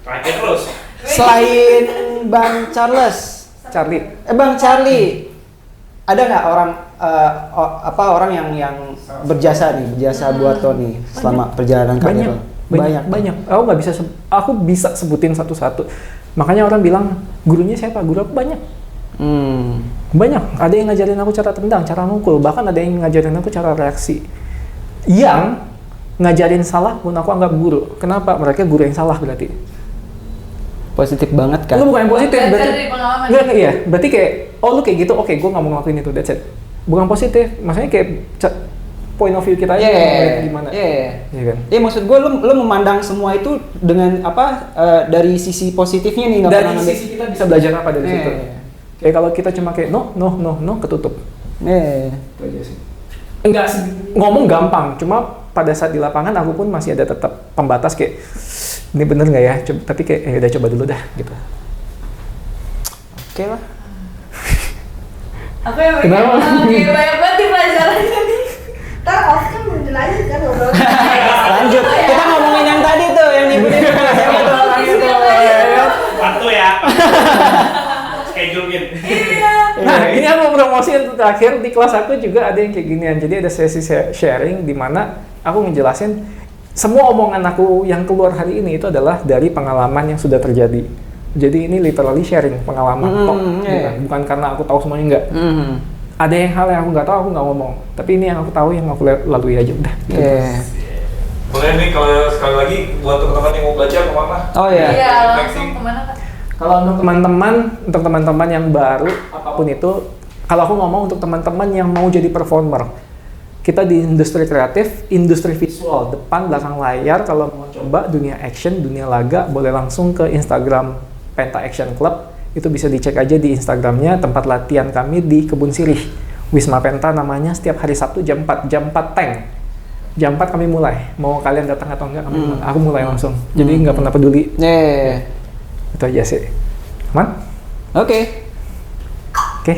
Terakhir terus. Selain Bang Charles, Charlie. Bang Charlie, ada nggak orang yang berjasa buat Tony selama perjalanan karir lo? Banyak. Aku bisa sebutin satu-satu. Makanya orang bilang gurunya siapa? Guru aku banyak. Banyak. Ada yang ngajarin aku cara tendang, cara mukul, bahkan ada yang ngajarin aku cara reaksi. Yang ngajarin salah pun aku anggap guru. Kenapa? Mereka guru yang salah berarti. Positif banget kan? Lu bukan yang positif, Belajar berarti dari pengalaman. Enggak, iya. Berarti kayak, lu kayak gitu, oke, gue nggak mau ngelakuin itu, that's it. Bukan positif, maksudnya kayak point of view kita aja gimana. Iya kan? Iya, maksud gue lu memandang semua itu dengan dari sisi positifnya nih, nggak Dari pernah ngambil. sisi kita bisa belajar apa dari situ. Kayak kalau kita cuma kayak no, ketutup. Itu aja sih. Enggak ngomong gampang, cuma pada saat di lapangan aku pun masih ada tetap pembatas kayak ini bener nggak ya? Tapi kayak udah coba dulu dah gitu. Oke lah. Aku yang Kenapa? banyak banget di pelajarannya nih. Ntar off kan udah lanjut kan ngobrol. Lanjut. Kita ngomongin yang tadi tuh, yang nipu-nipu. Siapa tuh orang itu? Waktu ya. Schedule gitu. Nah, ini aku promosi untuk terakhir di kelas aku juga ada yang kayak ginian. Jadi ada sesi sharing di mana aku ngejelasin semua omongan aku yang keluar hari ini itu adalah dari pengalaman yang sudah terjadi. Jadi ini literally sharing pengalaman gitu. Bukan karena aku tahu semuanya enggak. Ada yang hal yang aku nggak tahu, aku nggak ngomong. Tapi ini yang aku tahu, yang aku lalui aja udah. Gitu. Boleh nih kalau sekali lagi buat teman-teman yang mau belajar kemana? Oh ya. Iya, langsung kemana Kak? Kalau untuk teman-teman yang baru apapun itu, kalau aku ngomong untuk teman-teman yang mau jadi performer, kita di industri kreatif, industri visual, depan belakang layar, kalau mau coba dunia action, dunia laga, boleh langsung ke Instagram Penta Action Club. Itu bisa dicek aja di Instagramnya, tempat latihan kami di Kebun Sirih. Wisma Penta namanya, setiap hari Sabtu jam 4 tank. Jam 4 kami mulai. Mau kalian datang atau enggak, aku mulai langsung. Jadi nggak pernah peduli. Itu aja sih. Aman? Oke. Oke.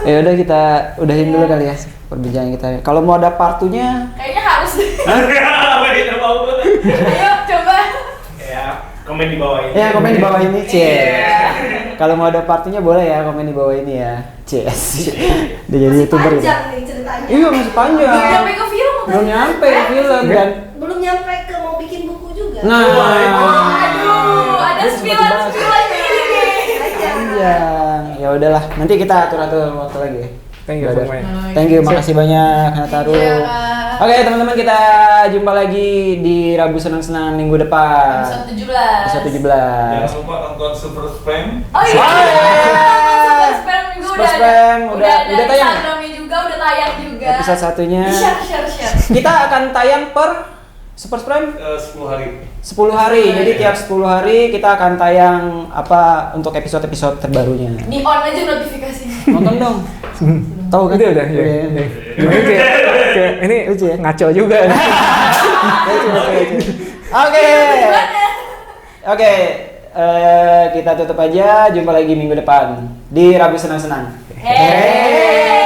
Ya udah kita udahin dulu kali ya perbincangan kita. Kalau mau ada partunya, Kayaknya harus deh. Apa dia mau? Ayo coba. Ya, komen di bawah ini. ya komen di bawah ini, Kalau mau ada partunya boleh ya komen di bawah ini ya. Dia jadi YouTuber gitu. Panjang nih ceritanya. Iya masih panjang. Belum nyampe ke film. Belum nyampe ke film dan Belum nyampe ke mau bikin buku juga. nah. Aduh, ada spilan-spilan ini nih. Panjang. Ya udahlah, nanti kita atur-atur waktu lagi. Thank you Udah. for my- Thank you, makasih banyak Hanataru. Iya, Kak. Oke teman-teman, kita jumpa lagi di Rabu Senang-Senang minggu depan. Episode 17. Episode 17. Jangan lupa nonton Super Spam. Oh iya. Super Spam juga Super Spam udah ada tayang. Instagramnya juga, udah tayang juga. Episode satunya. Share. Kita akan tayang per Super Spam 10 hari. 10 hari. Jadi tiap 10 hari kita akan tayang apa untuk episode-episode terbarunya. Di on aja notifikasinya. Nonton dong. Tahu kan? Udah. Ya. Ini kayak ini Lucu ya? ngaco juga. Oke. Oke, kita tutup aja. Jumpa lagi minggu depan di Rabu Senang-Senang. Hey.